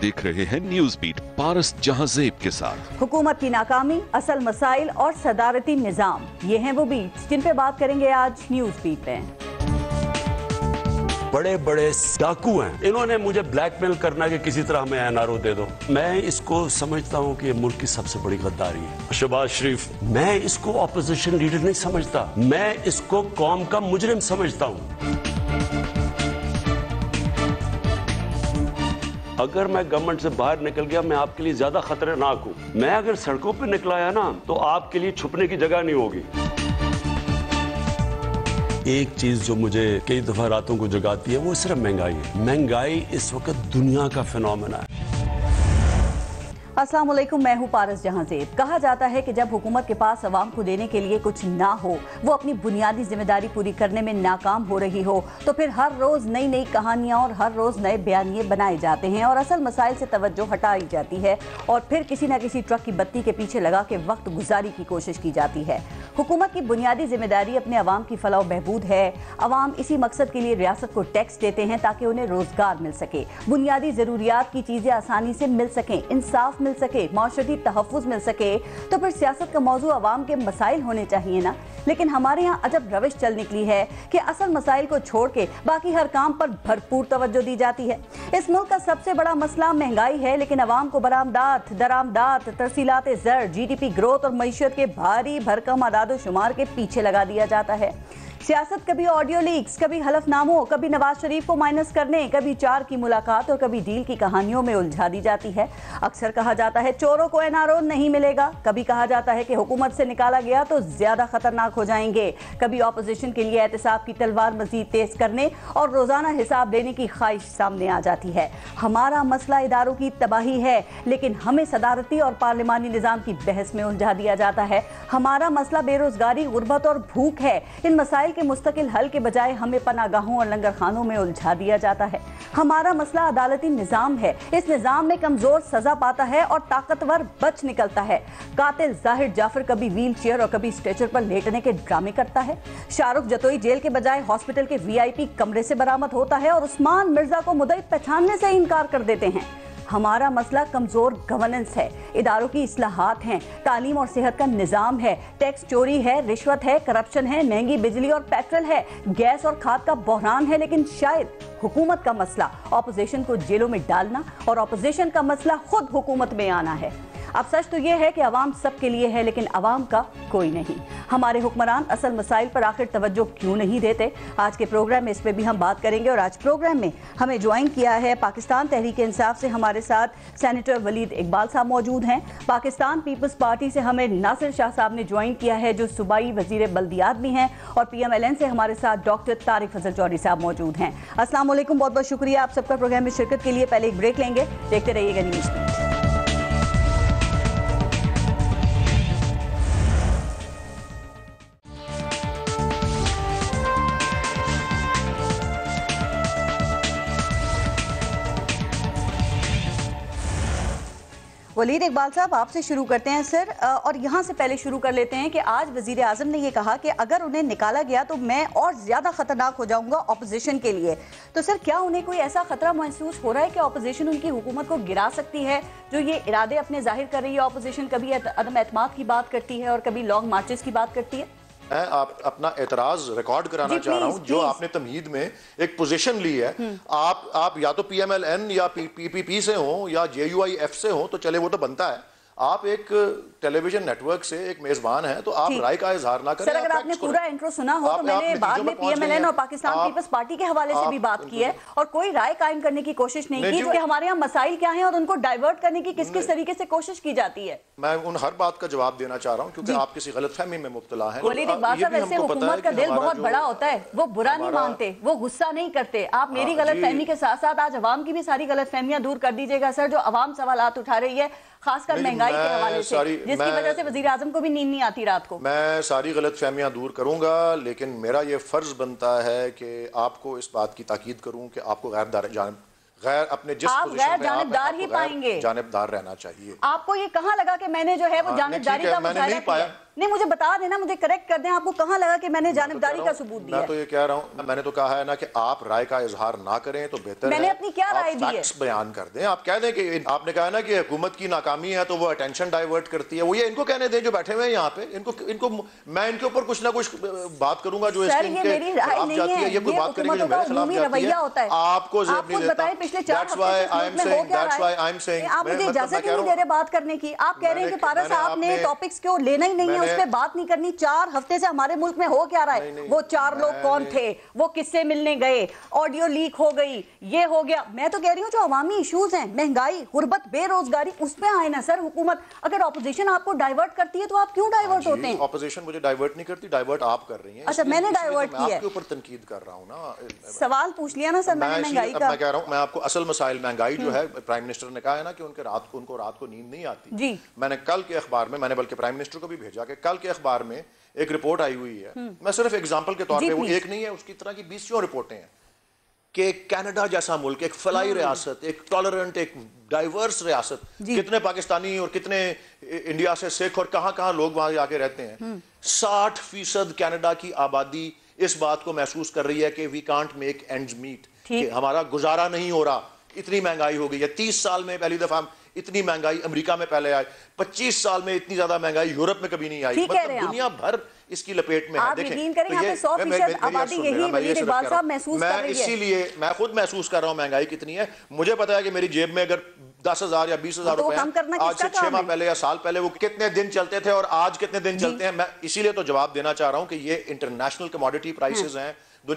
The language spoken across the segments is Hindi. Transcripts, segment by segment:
आप देख रहे हैं न्यूज बीट पारस जहांजेब के साथ। हुकूमत की नाकामी, असल मसाइल और सदारती निजाम, ये हैं वो बीट्स जिन पे बात करेंगे आज न्यूज बीट में। बड़े बड़े डाकू हैं, इन्होंने मुझे ब्लैकमेल करना कि किसी तरह हमें एनआरओ दे दो। मैं इसको समझता हूँ कि ये मुल्क की सबसे बड़ी गद्दारी है। शहबाज शरीफ, मैं इसको ऑपोजिशन लीडर नहीं समझता, मैं इसको कौम का मुजरिम समझता हूँ। अगर मैं गवर्नमेंट से बाहर निकल गया, मैं आपके लिए ज्यादा खतरनाक हूँ। मैं अगर सड़कों पे निकला है ना, तो आपके लिए छुपने की जगह नहीं होगी। एक चीज जो मुझे कई दफा रातों को जगाती है वो सिर्फ महंगाई है। महंगाई इस वक्त दुनिया का फिनोमेना है। अस्सलाम वालेकुम, मैं हूँ पारस जहांजेब। कहा जाता है कि जब हुकूमत के पास अवाम को देने के लिए कुछ ना हो, वो अपनी बुनियादी जिम्मेदारी पूरी करने में नाकाम हो रही हो, तो फिर हर रोज नई नई कहानियां और हर रोज नए बयानिए बनाए जाते हैं और असल मसाइल से तवज्जो हटाई जाती है और फिर किसी न किसी ट्रक की बत्ती के पीछे लगा के वक्त गुजारी की कोशिश की जाती है। हुकूमत की बुनियादी जिम्मेदारी अपने अवाम की फलाह बहबूद है। अवाम इसी मकसद के लिए रियासत को टैक्स देते हैं ताकि उन्हें रोजगार मिल सके, बुनियादी जरूरियात की चीजें आसानी से मिल सकें, इंसाफ मिल सके, माशरती तहफ़्फ़ुज़ मिल सके। तो फिर सियासत का मौजू अवाम के मसाइल होने चाहिए ना। लेकिन हमारे यहाँ अजब रविश चल निकली है कि असल मसाइल को छोड़ के बाकी हर काम पर भरपूर तवज्जो दी जाती है। इस मुल्क का सबसे बड़ा मसला महंगाई है, लेकिन अवाम को बरामदात, दरामदात, तरसीलात ज़र, GDP ग्रोथ और मईशत के भारी भरकम आदाद शुमार के पीछे लगा दिया जाता है। सियासत कभी ऑडियो लीक्स, कभी हलफनामों, कभी नवाज शरीफ को माइनस करने, कभी चार की मुलाकात और कभी डील की कहानियों में उलझा दी जाती है। अक्सर कहा जाता है चोरों को एनआरओ नहीं मिलेगा, कभी कहा जाता है कि हुकूमत से निकाला गया तो ज्यादा खतरनाक हो जाएंगे, कभी ऑपोजिशन के लिए एहतसाब की तलवार मजीद तेज करने और रोजाना हिसाब देने की ख्वाहिश सामने आ जाती है। हमारा मसला इदारों की तबाही है, लेकिन हमें सदारती और पार्लिमानी निजाम की बहस में उलझा दिया जाता है। हमारा मसला बेरोजगारी, गुर्बत और भूख है। इन मसाइल के मुस्तकिल हल के बजाय हमें पनागाहों और लंगर खानों में उलझा दिया जाता है। हमारा मसला अदालती निजाम है। इस निजाम में कमजोर सजा पाता है और ताकतवर बच निकलता है। कातिल जाहिर जाफर कभी व्हील चेयर और कभी स्ट्रेचर पर लेटने के ड्रामे करता है। शाहरुख जतोई जेल के बजाय हॉस्पिटल के VIP कमरे से बरामद होता है और उस्मान मिर्जा को मुद्दई पहचानने से इनकार कर देते हैं। हमारा मसला कमजोर गवर्नेंस है, इदारों की इस्लाहात हैं, तालीम और सेहत का निजाम है, टैक्स चोरी है, रिश्वत है, करप्शन है, महंगी बिजली और पेट्रोल है, गैस और खाद का बहरान है। लेकिन शायद हुकूमत का मसला ऑपोजिशन को जेलों में डालना और ऑपोजिशन का मसला खुद हुकूमत में आना है। अब सच तो यह है कि अवाम सब के लिए है, लेकिन अवाम का कोई नहीं। हमारे हुक्मरान असल मसाइल पर आखिर तवज्जो क्यों नहीं देते? आज के प्रोग्राम में इस पे भी हम बात करेंगे और आज प्रोग्राम में हमें ज्वाइन किया है पाकिस्तान तहरीक इंसाफ से हमारे साथ सेनेटर वलीद इकबाल साहब मौजूद हैं। पाकिस्तान पीपल्स पार्टी से हमें नासिर शाह साहब ने ज्वाइन किया है जो सूबाई वजीर बल्दियात भी हैं और PMLN से हमारे साथ डॉक्टर तारिक फजल चौधरी साहब मौजूद हैं। अस्सलाम वालेकुम, बहुत बहुत शुक्रिया आप सबका प्रोग्राम में शिरकत के लिए। पहले एक ब्रेक लेंगे, देखते रहिएगा न्यूज़ बीट। वलीद इकबाल साहब, आपसे शुरू करते हैं सर, और यहाँ से पहले शुरू कर लेते हैं कि आज वजीर आजम ने ये कहा कि अगर उन्हें निकाला गया तो मैं और ज़्यादा ख़तरनाक हो जाऊँगा ऑपोजिशन के लिए। तो सर, क्या उन्हें कोई ऐसा खतरा महसूस हो रहा है कि ऑपोजिशन उनकी हुकूमत को गिरा सकती है? जो ये इरादे अपने जाहिर कर रही है ऑपोजिशन, कभी अदम एतमाद की बात करती है और कभी लॉन्ग मार्चेस की बात करती है। मैं अपना एतराज रिकॉर्ड कराना चाह रहा हूं। जो आपने तमहीद में एक पोजीशन ली है, आप या तो PMLN या PPP से हो या JUIF से हो तो चले, वो तो बनता है। आप एक टेलीविजन नेटवर्क से एक मेजबान है तो आप राय का इजहार ना करें। सर, अगर आपने पूरा इंट्रो सुना हो तो मैंने बाद में PMLN और पाकिस्तान पीपल्स पार्टी के हवाले से भी बात की है और कोई राय कायम करने की कोशिश नहीं की कि हमारे यहाँ मसाइल क्या हैं और उनको डाइवर्ट करने की किस किस तरीके से कोशिश की जाती है। मैं उन हर बात का जवाब देना चाह रहा हूँ क्योंकि आप किसी गलतफहमी में मुब्तला हैं। वलीद इकबाल साहब, ऐसे हुकूमत का दिल बहुत बड़ा होता है, वो बुरा नहीं मानते, वो गुस्सा नहीं करते। आप मेरी गलतफहमी के साथ साथ आज अवाम की भी सारी गलतफहमियां दूर कर दीजिएगा सर, जो अवाम सवालात उठा रही है, खासकर महंगाई के हवाले से, जिसकी वजह से वजीर आजम को भी नींद नहीं आती रात को। मैं सारी गलतफहमियां दूर करूंगा, लेकिन मेरा ये फर्ज बनता है कि आपको इस बात की ताकीद करूं कि आपको गैर अपने जिस पोजीशन में जानबदार ही पाएंगे, जानबदार रहना चाहिए। आपको ये कहाँ लगा कि मैंने जो है वो जानबदारी का मैंने नहीं पाया। नहीं, मुझे बता देना, मुझे करेक्ट कर दें, आपको कहां लगा कि मैंने जानिबदारी का सबूत दिया? मैं तो ये कह रहा हूं, मैंने तो कहा है ना कि आप राय का इजहार ना करें तो बेहतर है। मैंने अपनी क्या राय दी है? बयान कर दें। आप कह दें कि आपने कहा ना कि हुकूमत की नाकामी है तो वो अटेंशन डाइवर्ट करती है, वो ये इनको कहने दें जो बैठे हुए हैं यहाँ पे, इनको मैं इनके ऊपर कुछ ना कुछ बात करूंगा जो सर, ये मेरी राय नहीं है, ये कोई बात करेंगे जो मेरे खिलाफ जाती है, आपको आप खुद बताएं पिछले 4 हफ्ते से हो क्या रहा है? आप मुझे इजाजत ही नहीं दे रहे बात करने की। आप कह रहे हैं कि पारस साहब ने टॉपिक्स क्यों लेना ही नहीं है, उस पर बात नहीं करनी। 4 हफ्ते से हमारे मुल्क में हो क्या रहा है? वो 4 लोग कौन थे, वो किससे मिलने गए, ऑडियो लीक हो गई, ये हो गया। मैं तो कह रही हूँ जो अवामी इश्यूज हैं, महंगाई, गुर्बत, बेरोजगारी, उस पे आए ना सर हुकूमत। अगर ऑपोजिशन आपको डाइवर्ट करती है तो आप क्यों डाइवर्ट होते हैं? ऑपोजिशन मुझे डाइवर्ट नहीं करती, डाइवर्ट आप कर रही हैं। अच्छा, मैंने डाइवर्ट किया है? आपके ऊपर तनकीद कर रहा हूँ ना, सवाल पूछ लिया ना सर मैंने महंगाई का। मैं कह रहा हूँ, मैं आपको असल मसाइल महंगाई जो है, प्राइम मिनिस्टर ने कहा है ना कि उनको रात को नींद नहीं आती जी। मैंने कल के अखबार में, मैंने बल्कि प्राइम मिनिस्टर को भी भेजा कि कल के अखबार में एक रिपोर्ट आई हुई है, मैं सिर्फ एग्जांपल के तौर पे, वो एक नहीं है, उसकी तरह की 20 रिपोर्टें हैं कि कनाडा जैसा मुल्क, एक फलाई रियासत, एक टॉलरेंट, एक डाइवर्स रियासत, कितने पाकिस्तानी और कितने इंडिया से सिख और कहां लोग वहां जाके रहते हैं। 60% कनाडा की आबादी इस बात को महसूस कर रही है कि we can't make ends meet, कि हमारा गुजारा नहीं हो रहा, इतनी महंगाई हो गई है। 30 साल में पहली दफा इतनी महंगाई अमेरिका में पहले आई, 25 साल में इतनी ज्यादा महंगाई यूरोप में कभी नहीं आई। मतलब दुनिया भर इसकी लपेट में है। यकीन करें, यहाँ पे 100% आबादी यही वलीद इकबाल साहब महसूस कर रही है। इसीलिए मैं खुद महसूस कर रहा हूँ महंगाई कितनी है। मुझे पता है कि मेरी जेब में अगर 10,000 या 20,000 रुपए आज से 6 माह पहले या साल पहले वो कितने दिन चलते थे और आज कितने दिन चलते हैं। मैं इसीलिए तो जवाब देना चाह रहा हूँ कि ये इंटरनेशनल कमोडिटी प्राइसेस हैं।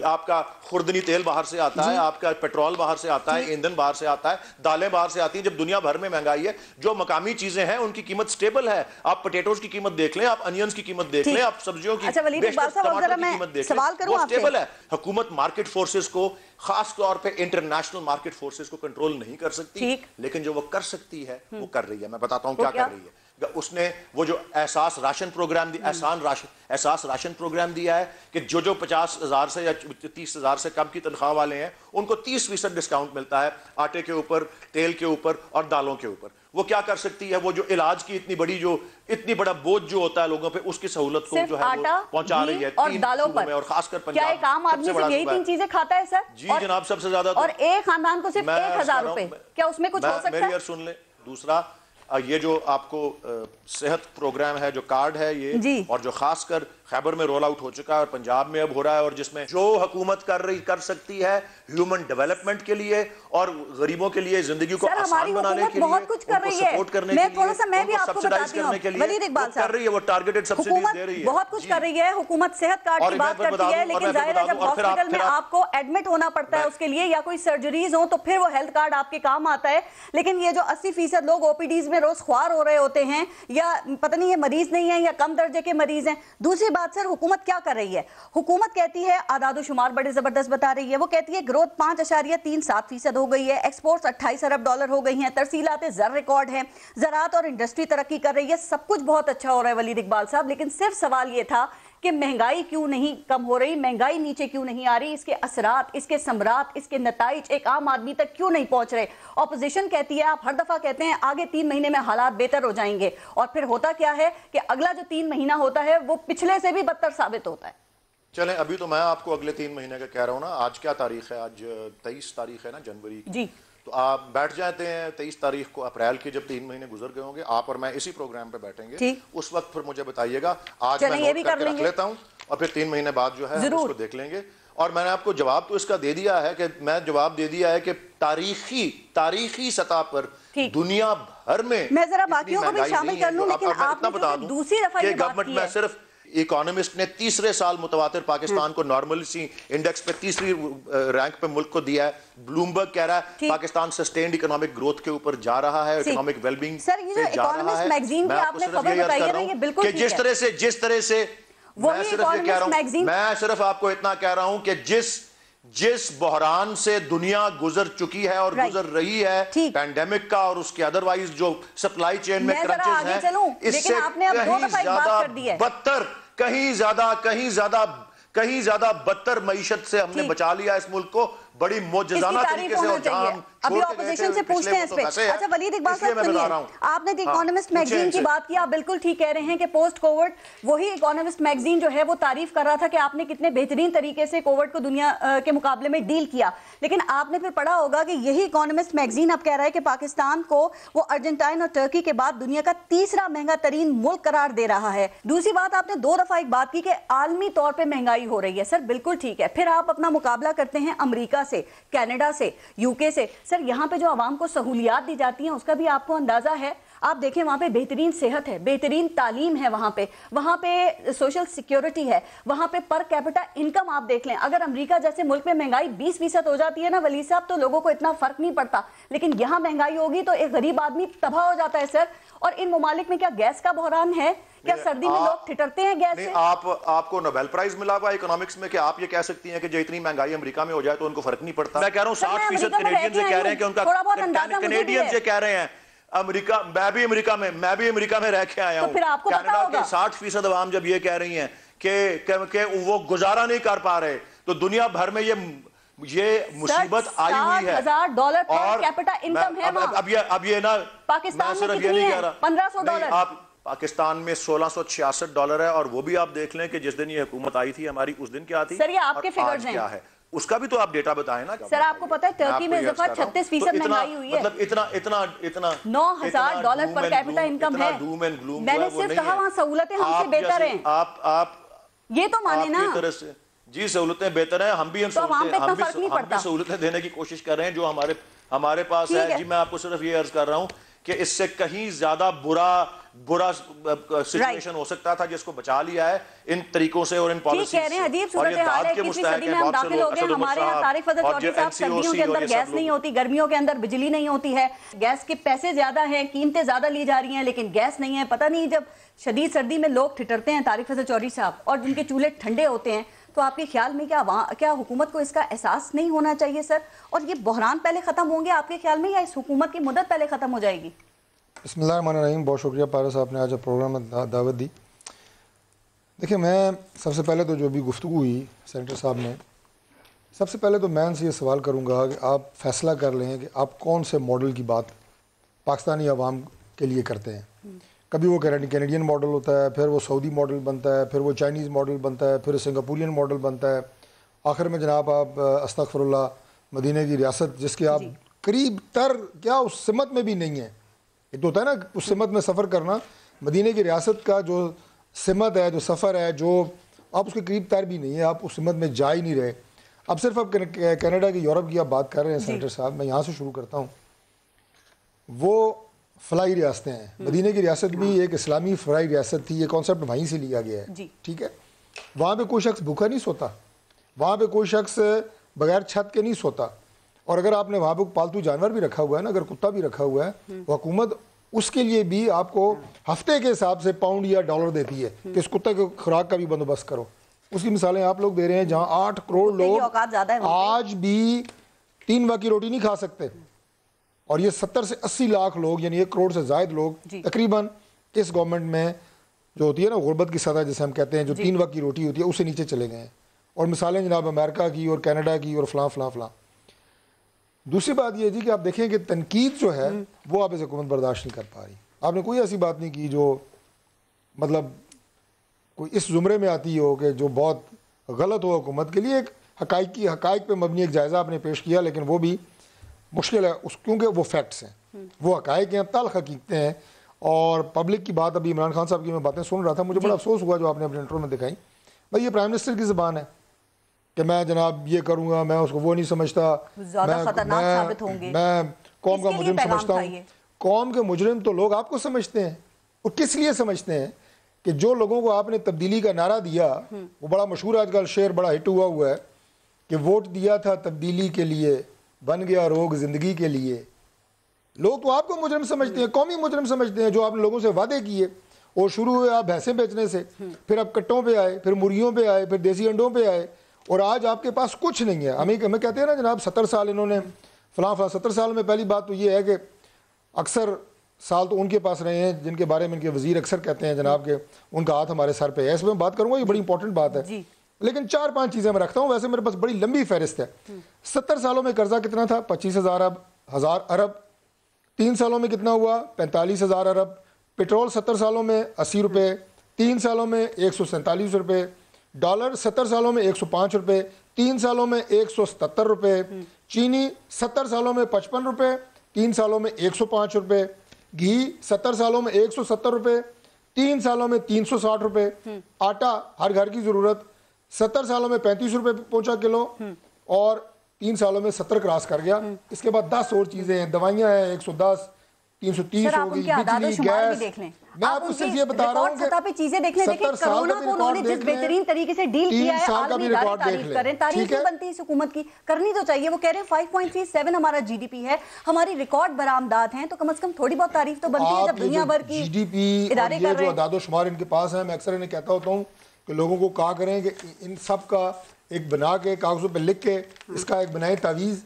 आपका खुर्दनी तेल बाहर से आता है, आपका पेट्रोल बाहर से आता है, ईंधन बाहर से आता है, दालें बाहर से आती हैं। जब दुनिया भर में महंगाई है, जो मकामी चीजें हैं उनकी कीमत स्टेबल है। आप पोटैटोज की कीमत देख लें, आप अनियंस की कीमत देख लें, आप सब्जियों की, टमाटर की कीमत देख लें, वो स्टेबल है। हुकूमत मार्केट फोर्सेस को, खास तौर पे इंटरनेशनल मार्केट फोर्सेस को कंट्रोल नहीं कर सकती, लेकिन जो वो कर सकती है वो कर रही है। मैं बताता हूं क्या कर रही है। उसने वो जो एहसास राशन प्रोग्राम एहसास राशन प्रोग्राम दिया है कि जो 50,000 से या 30,000 से कम की तनख्वाह वाले हैं उनको 30% डिस्काउंट मिलता है आटे के ऊपर, तेल के ऊपर और दालों के ऊपर। वो क्या कर सकती है, वो जो इलाज की इतनी बड़ा बोझ जो होता है लोगों पे, उसकी सहूलत को जो है वो पहुंचा रही है और दालों पर, और खासकर पंजाब। क्या एक आम आदमी सिर्फ यही 3 चीजें खाता है सर? जी जनाब, सबसे ज्यादा। और एक खानदान को सिर्फ 1,000 रुपए, क्या उसमें कुछ हो सकता है? मेरी सुन ले। दूसरा, ये जो आपको सेहत प्रोग्राम है, जो कार्ड है ये, और जो खासकर खैबर में रोल आउट हो चुका है और पंजाब में अब हो रहा है, और जिसमें जो हुकूमत कर सकती है ह्यूमन डेवलपमेंट के लिए और गरीबों के लिए, जिंदगी को आसान बनाने के लिए, बहुत कुछ कर रही है, सपोर्ट करने के लिए, मैं भी आपको बताती हूं, वलीद इकबाल साहब कर रही है, वो टारगेटेड सब्सिडीज दे रही है, बहुत कुछ कर रही है हुकूमत। सेहत कार्ड की बात करती है, लेकिन जाहिर है जब हॉस्पिटल में आपको एडमिट होना पड़ता है उसके लिए, या कोई सर्जरीज हो, तो फिर वो हेल्थ कार्ड आपके काम आता है। लेकिन ये जो 80% लोग ओपीडीज में रोज ख्वार हो रहे होते हैं, या पता नहीं ये मरीज नहीं है या कम दर्जे के मरीज हैं। दूसरी बात सर, हुकूमत क्या कर रही है? हुकूमत कहती है, आदादोशुमार बड़े जबरदस्त बता रही है, वो कहती है ग्रोथ 5.37% हो गई है, एक्सपोर्ट्स 28 अरब डॉलर हो गई हैं, तरसीलाते ज़र रिकॉर्ड हैं, ज़राअत और इंडस्ट्री तरक्की कर रही है, सब कुछ बहुत अच्छा हो रहा है वलीद इकबाल साहब। लेकिन सिर्फ सवाल ये था कि महंगाई क्यों नहीं कम हो रही, महंगाई नीचे क्यों नहीं आ रही, इसके असरात, इसके समरात, इसके नताइज एक आम आदमी तक क्यों नहीं पहुंच रहे? ऑपोजिशन कहती है, आप हर दफा कहते हैं आगे 3 महीने में हालात बेहतर हो जाएंगे, और फिर होता क्या है कि अगला जो 3 महीना होता है वो पिछले से भी बदतर साबित होता है। चलें, अभी तो मैं आपको अगले 3 महीने का कह रहा हूं ना। आज क्या तारीख है? आज 23 तारीख है ना जनवरी की। जी, तो आप बैठ जाते हैं 23 तारीख को अप्रैल के, जब 3 महीने गुजर गए होंगे, आप और मैं इसी प्रोग्राम पे बैठेंगे, उस वक्त फिर मुझे बताइए। आज मैं नोट करके रख लेता हूं और फिर 3 महीने बाद जो है उसको देख लेंगे। और मैंने आपको जवाब तो इसका दे दिया है कि तारीखी सतह पर दुनिया भर में मैं जरा बाकियों को भी शामिल कर लूं, लेकिन आपने बता दूं दूसरी दफा ये बात की है। सिर्फ इकोनॉमिस्ट ने तीसरे साल मुतवातिर पाकिस्तान को नॉर्मलिटी इंडेक्स पे तीसरी रैंक पे मुल्क को दिया है। ब्लूमबर्ग कह रहा है पाकिस्तान सस्टेन्ड इकोनॉमिक ग्रोथ के ऊपर जा रहा है, इकोनॉमिक वेलबींग पे जा रहा है। मैं आपको सिर्फ ये अर्ज कर रहा हूं कि जिस तरह से मैं सिर्फ आपको इतना कह रहा हूं कि जिस बहरान से दुनिया गुजर चुकी है और गुजर रही है, पैंडेमिक का और उसके अदरवाइज जो सप्लाई चेन में क्रंचेस हैं, इससे कहीं ज्यादा बदतर मईशत से हमने बचा लिया इस मुल्क को। बड़ी मोजज़ाना तरीके से, और जहां हम अभी ऑपोजिशन से पूछते हैं इस पे। अच्छा वलीद इकबाल साहब सुनिए, आपने द इकोनॉमिस्ट मैगजीन की बात की, आप बिल्कुल ठीक कह रहे हैं कि पोस्ट कोविड वही इकोनॉमिस्ट मैगजीन जो है वो तारीफ कर रहा था कि आपने कितने बेहतरीन तरीके से कोविड को दुनिया के मुकाबले में डील किया, लेकिन आपने फिर पढ़ा होगा कि यही इकोनॉमिस्ट मैगजीन अब कह रहा है कि पाकिस्तान को वो अर्जेंटाइन और टर्की के बाद दुनिया का तीसरा महंगा तरीन मुल्क करार दे रहा है। दूसरी बात, आपने 2 दफा एक बात की कि आलमी तौर पर महंगाई हो रही है। सर बिल्कुल ठीक है, फिर आप अपना मुकाबला करते हैं अमेरिका से, कनाडा से, यूके से। सर यहाँ पे जो आवाम को सहूलियात दी जाती हैं उसका भी आपको अंदाजा है। आप देखें वहां पे बेहतरीन सेहत है, बेहतरीन तालीम है, वहां पे सोशल सिक्योरिटी है, वहां पे पर कैपिटा इनकम आप देख लें। अगर अमेरिका जैसे मुल्क में महंगाई 20% हो जाती है ना वली साहब, तो लोगों को इतना फर्क नहीं पड़ता, लेकिन यहाँ महंगाई होगी तो एक गरीब आदमी तबाह हो जाता है। सर, और इन ममालिक में क्या गैस का बहरान है? क्या सर्दी में लोग ठिठुरते हैं गैस से? आपको नोबेल प्राइज मिला हुआ इकोनॉमिक्स में कि आप ये कह सकती हैं कि जो इतनी महंगाई अमेरिका में हो जाए तो उनको फर्क नहीं पड़ता। मैं कह रहा हूँ 60% कैनेडियन से कह रहे हैं कि उनका, कैनेडियन से कह रहे हैं अमेरिका, मैं भी अमेरिका में रह के आया हूँ। कनाडा के 60% अवाम जब ये कह रही हैं कि वो गुजारा नहीं कर पा रहे, तो दुनिया भर में ये मुसीबत आई हुई है। $60,000 पर कैपिटा इनकम है वहां। अब ये ना, पाकिस्तान में कितनी है? $1,500। आप पाकिस्तान में $1,666 है, और वो भी आप देख लें कि जिस दिन ये हुकूमत आई थी हमारी, उस दिन क्या थी। सर ये आपके फिगर्स हैं, क्या है उसका भी तो आप डेटा बताएं ना। सर आपको पता है टर्की में इस दफा 36% महंगाई हुई है। मतलब इतना $9,000 पर कैपिटा इनकम है। मैंने सिर्फ कहा वहां सहूलतें हमसे बेहतर हैं। आप ये तो माने ना। तरह से जी सहूलतें बेहतर हैं, हम भी सहूलतें देने की कोशिश कर रहे हैं जो हमारे पास है। जी मैं आपको सिर्फ ये अर्ज कर रहा हूँ कि इससे कहीं ज्यादा बुरा सिचुएशन हो सकता था, जिसको बचा लिया है इन तरीकों से और इन पॉलिसी से। कह रहे हैं अजीब सूरत हाल है, 21वीं सदी में हम दाखिल हो गए। हमारे यहाँ तारिक फजल चौधरी साहब, सर्दियों के अंदर गैस नहीं होती, गर्मियों के अंदर बिजली नहीं होती है, गैस के पैसे ज्यादा हैं, कीमतें ज्यादा ली जा रही हैं, लेकिन गैस नहीं है। पता नहीं जब शदीद सर्दी में लोग ठिठुरते हैं तारिक फजल चौधरी साहब, और जिनके चूल्हे ठंडे होते हैं, तो आपके ख्याल में क्या हुकूमत को इसका एहसास नहीं होना चाहिए सर? और ये बहरान पहले खत्म होंगे आपके ख्याल में, या इस हुकूमत की मुद्दत पहले खत्म हो जाएगी? बिस्मिल्लाहिर्रहमानिर्रहीम। बहुत शुक्रिया पारस साहब ने आज प्रोग्राम में दावत दी। देखिए, मैं सबसे पहले तो जो भी गुफ्तगू हुई सेनेटर साहब ने, सबसे पहले तो मैं उनसे ये सवाल करूँगा कि आप फैसला कर लें कि आप कौन से मॉडल की बात पाकिस्तानी अवाम के लिए करते हैं। कभी वो कैनेडियन मॉडल होता है, फिर वो सऊदी मॉडल बनता है, फिर वो चाइनीज़ मॉडल बनता है, फिर सिंगापुरियन मॉडल बनता है, आखिर में जनाब आप अस्तगफिरुल्लाह मदीने की रियासत, जिसके आप करीब तर क्या उस सिमत में भी नहीं है। एक तो होता है ना उस सिमत में सफ़र करना, मदीने की रियासत का जो सिमत है, जो सफ़र है, जो आप उसके करीब तर भी नहीं है, आप उस सिमत में जा ही नहीं रहे। अब सिर्फ आप कनाडा की, यूरोप की आप बात कर रहे हैं सेनेटर साहब, मैं यहाँ से शुरू करता हूँ। वो फलाई रियासतें हैं, मदीने की रियासत भी एक इस्लामी फलाई रियासत थी, ये कॉन्सेप्ट वहीं से लिया गया है, ठीक है। वहाँ पे कोई शख्स भूखा नहीं सोता, वहाँ पे कोई शख्स बगैर छत के नहीं सोता, और अगर आपने वहाँ पे पालतू जानवर भी रखा हुआ है ना, अगर कुत्ता भी रखा हुआ है, हुकूमत उसके लिए भी आपको हफ्ते के हिसाब से पाउंड या डॉलर देती है कि इस कुत्ते के खुराक का भी बंदोबस्त करो। उसकी मिसालें आप लोग दे रहे हैं, जहाँ 8 करोड़ लोग आज भी 3 वक्त की रोटी नहीं खा सकते, और ये 70 से 80 लाख लोग, यानी 1 करोड़ से ज़ायद लोग तकरीबन इस गवर्नमेंट में जो होती है ना गुर्बत की सतह जिसे हम कहते हैं, जो 3 वक्त की रोटी होती है, उससे नीचे चले गए हैं। और मिसालें जनाब अमेरिका की और कनाडा की और फलां। दूसरी बात यह जी कि आप देखें कि तनकीद जो है वो आप इस हुकूमत बर्दाश्त नहीं कर पा रही। आपने कोई ऐसी बात नहीं की जो मतलब कोई इस जुमरे में आती हो कि जो बहुत गलत हो हुकूमत के लिए। एक हकाइक पे मबनी एक जायज़ा आपने पेश किया, लेकिन वो भी मुश्किल है क्योंकि वो फैक्ट्स हैं, वो हकाइक हैं, तल्ख हकीकतें हैं। और पब्लिक की बात, अभी इमरान खान साहब की मैं बातें सुन रहा था, मुझे बड़ा अफसोस हुआ जो आपने अपने इंटरव्यू में दिखाई। भाई ये प्राइम मिनिस्टर की ज़बान है कि मैं जनाब ये करूँगा, मैं उसको वो नहीं समझता, मैं कौम का मुजरिम समझता हूँ। कौम के मुजरिम तो लोग आपको समझते हैं, और किस लिए समझते हैं कि जो लोगों को आपने तब्दीली का नारा दिया, वो बड़ा मशहूर आजकल शेर बड़ा हिट हुआ है कि वोट दिया था तब्दीली के लिए, बन गया रोग जिंदगी के लिए। लोग तो आपको मुजरिम समझते हैं, कौमी मुजरिम समझते हैं, जो आपने लोगों से वादे किए। और शुरू हुए आप भैंसें बेचने से, फिर आप कट्टों पे आए, फिर मुर्गियों पे आए, फिर देसी अंडों पे आए, और आज आपके पास कुछ नहीं है। हमें कहते हैं ना जनाब 70 साल इन्होंने फलां 70 साल में। पहली बात तो ये है कि अक्सर साल तो उनके पास रहे हैं जिनके बारे में इनके वजीर अक्सर कहते हैं जनाब के उनका हाथ हमारे सर पे है। इसमें बात करूँगा, ये बड़ी इंपॉर्टेंट बात है लेकिन 4-5 चीजें मैं रखता हूं। वैसे मेरे पास बड़ी लंबी फहरिस्त है। 70 सालों में कर्जा कितना था? 25,000 अरब। 3 सालों में कितना हुआ? 45,000 अरब। पेट्रोल 70 सालों में 80 रुपए, 3 सालों में 147 रुपए। डॉलर 70 सालों में 105 रुपए, 3 सालों में 177 रुपए। चीनी 70 सालों में 55 रुपए, 3 सालों में 105 रुपए। घी 70 सालों में 170 रुपए, 3 सालों में 360 रुपए। आटा हर घर की जरूरत 70 सालों में 35 रुपए पहुंचा किलो और 3 सालों में 70 क्रॉस कर गया। इसके बाद 10 और चीजें हैं, दवाइयां हैं 110, 330 हो गई, बिजली, गैस। मैं आपको सिर्फ ये बता रहा हूं कि चीजें देख लें। देखिए कोरोना को उन्होंने जिस बेहतरीन तरीके से डील किया है, आलमी इदारे तारीफ करें, तारीफ नहीं बनती इस हुकूमत की, करनी तो चाहिए। वो कह रहे हैं 5.37 हमारा जीडीपी है, हमारी रिकॉर्ड बरामदात हैं, तो कम से कम थोड़ी बहुत तारीफ तो बनती है जब दुनिया भर की जीडीपी इदारे कर रहे हैं। आदादोशुमार इनके पास है। मैं अक्सर इन्हें कहता होता हूँ कि लोगों को कहा करें कि इन सब का एक बना के कागजों पे लिख के इसका एक बनाए तावीज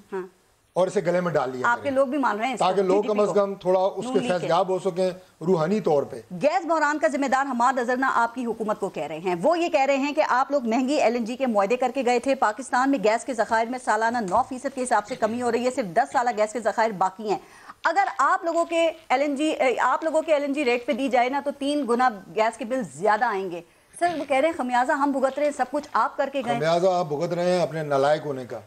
और इसे गले में डाल लिया। आपके लोग भी मान रहे हैं ताकि लोग कम से कम थोड़ा उसके फैसयाब हो सके रूहानी तौर पे। गैस बहरान का जिम्मेदार हमाद अजहरना आपकी हुकूमत को कह रहे हैं। वो ये कह रहे हैं कि आप लोग महंगी एलएनजी के मुआहदे करके गए थे। पाकिस्तान में गैस के ज़खायर में सालाना 9% के हिसाब से कमी हो रही है, सिर्फ 10 साल गैस के ज़खायर बाकी हैं। अगर आप लोगों के एलएनजी रेट पे दी जाए ना तो 3 गुना गैस के बिल ज्यादा आएंगे। सर वो कह रहे हैं खमियाजा हम भुगत रहे हैं, सब कुछ आप करके गए। खमियाजा आप भुगत रहे हैं अपने नालायक होने का।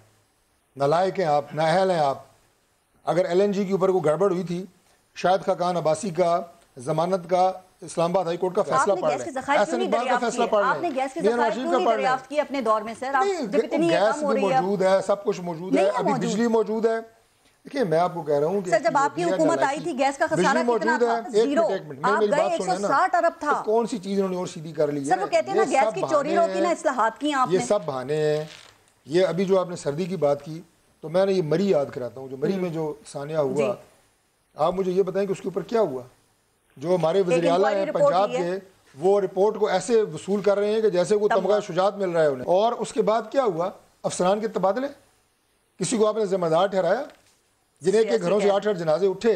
नालायक हैं आप, नाअहल हैं आप। अगर एलएनजी के ऊपर कोई गड़बड़ हुई थी, शायद खाकान अब्बासी का जमानत का इस्लामाबाद हाई कोर्ट का फैसला पढ़ लें, ऐसे इकबाल का फैसला पढ़ लें, मियां नवाज का पढ़ लें। अपने दौर में सर गैस भी मौजूद है, सब कुछ मौजूद है, अभी बिजली मौजूद है। देखिए मैं आपको कह रहा हूँ कि सर जब आपकी हुकूमत आई थी गैस का खसारा कितना था? जीरो। आप गए 160 अरब था। तो कौन सी चीज उन्होंने और सीधी कर ली है? सर वो कहते हैं ना गैस की चोरी रोकी ना इस्लाहात की आपने। ये सब बहाने हैं। ये अभी जो आपने सर्दी की बात की तो मैंने ये मरी याद कराता हूँ, जो मरी में जो सानिया हुआ, आप मुझे ये बताएं कि उसके ऊपर क्या हुआ? जो हमारे वज़ीर आला हैं पंजाब के, वो रिपोर्ट को ऐसे वसूल कर रहे हैं कि जैसे वो तमगा शुजात मिल रहा है उन्हें। और उसके बाद क्या हुआ? अफसरान के तबादले। किसी को आपने जिम्मेदार ठहराया? जिन्हें के घरों से 8-8 जनाजे उठे,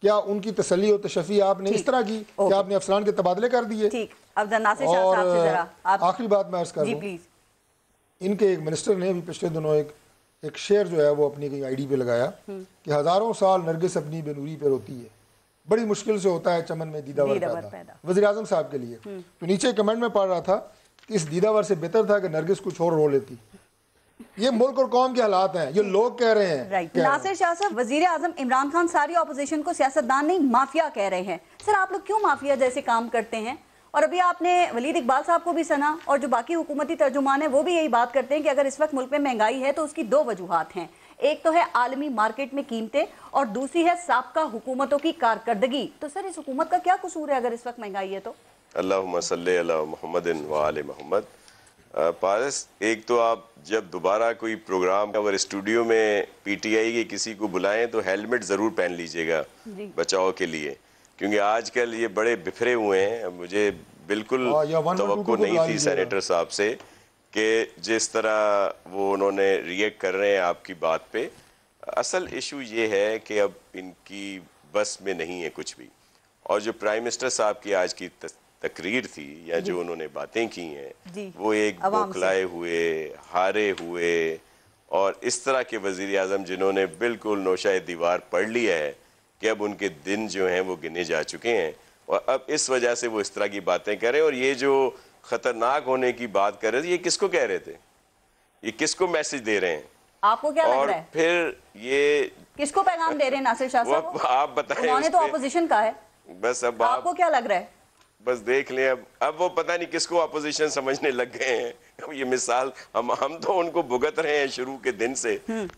क्या उनकी तसल्ली और तशफ़ी आपने इस तरह की कि आपने अफसरान के तबादले कर दिए? और आखिरी बात मैं अर्ज़ कर दूं, इनके एक मिनिस्टर ने अभी पिछले दिनों एक शेर जो है वो अपनी कहीं आईडी पे लगाया कि हजारों साल नरगिस अपनी बेनूरी पे रोती है, बड़ी मुश्किल से होता है चमन में दीदावर पैदा। वज़ीर आज़म साहब के लिए। तो नीचे कमेंट में पढ़ रहा था कि इस दीदावर से बेहतर था कि नरगिस कुछ और रो लेती। ये मुल्क और कौम के हालात हैं, ये लोग कह रहे हैं। नासिर शाह साहब, वजीर आजम इमरान खान सारी ऑपोजिशन को सियासतदान नहीं माफिया कह रहे हैं। सर आप लोग क्यों माफिया जैसे काम करते हैं? और अभी आपने वलीद इकबाल साहब को भी सुना और जो बाकी हुकूमती तर्जुमान है वो भी यही बात करते हैं कि अगर इस वक्त मुल्क में महंगाई है तो उसकी 2 वजूहात हैं। एक तो है आलमी मार्केट में कीमतें और दूसरी है साबका हुकूमतों की कारकर्दगी। तो सर इस हुकूमत का क्या कसूर है अगर इस वक्त महंगाई है तो? अल्लाहुम्मा सल्ली अला मुहम्मदिन व आले मोहम्मद। पारस, एक तो आप जब दोबारा कोई प्रोग्राम अगर स्टूडियो में पीटीआई के किसी को बुलाएं तो हेलमेट ज़रूर पहन लीजिएगा बचाव के लिए, क्योंकि आजकल ये बड़े बिखरे हुए हैं। मुझे बिल्कुल तवक्को नहीं थी सेनेटर साहब से कि जिस तरह वो उन्होंने रिएक्ट कर रहे हैं आपकी बात पे। असल इशू ये है कि अब इनकी बस में नहीं है कुछ भी। और जो प्राइम मिनिस्टर साहब की आज की तकरीर थी या जो उन्होंने बातें की हैं वो एक बौखलाए हुए, हारे हुए और इस तरह के वज़ीर आज़म जिन्होंने बिल्कुल नौशाए दीवार पढ़ लिया है कि अब उनके दिन जो हैं वो गिने जा चुके हैं और अब इस वजह से वो इस तरह की बातें कर रहे हैं। और ये जो ख़तरनाक होने की बात कर रहे थे, ये किसको कह रहे थे? ये किसको मैसेज दे रहे हैं? आपको क्या लग रहा है? फिर ये किसको पैगाम दे रहे हैं नासिर शाह साहब? आप बताएं। उन्होंने तो अपोजिशन का है। बस अब आपको क्या लग रहा है? बस देख लें। अब वो पता नहीं किसको अपोजिशन समझने लग गए हैं। अब ये मिसाल हम तो उनको भुगत रहे हैं शुरू के दिन से।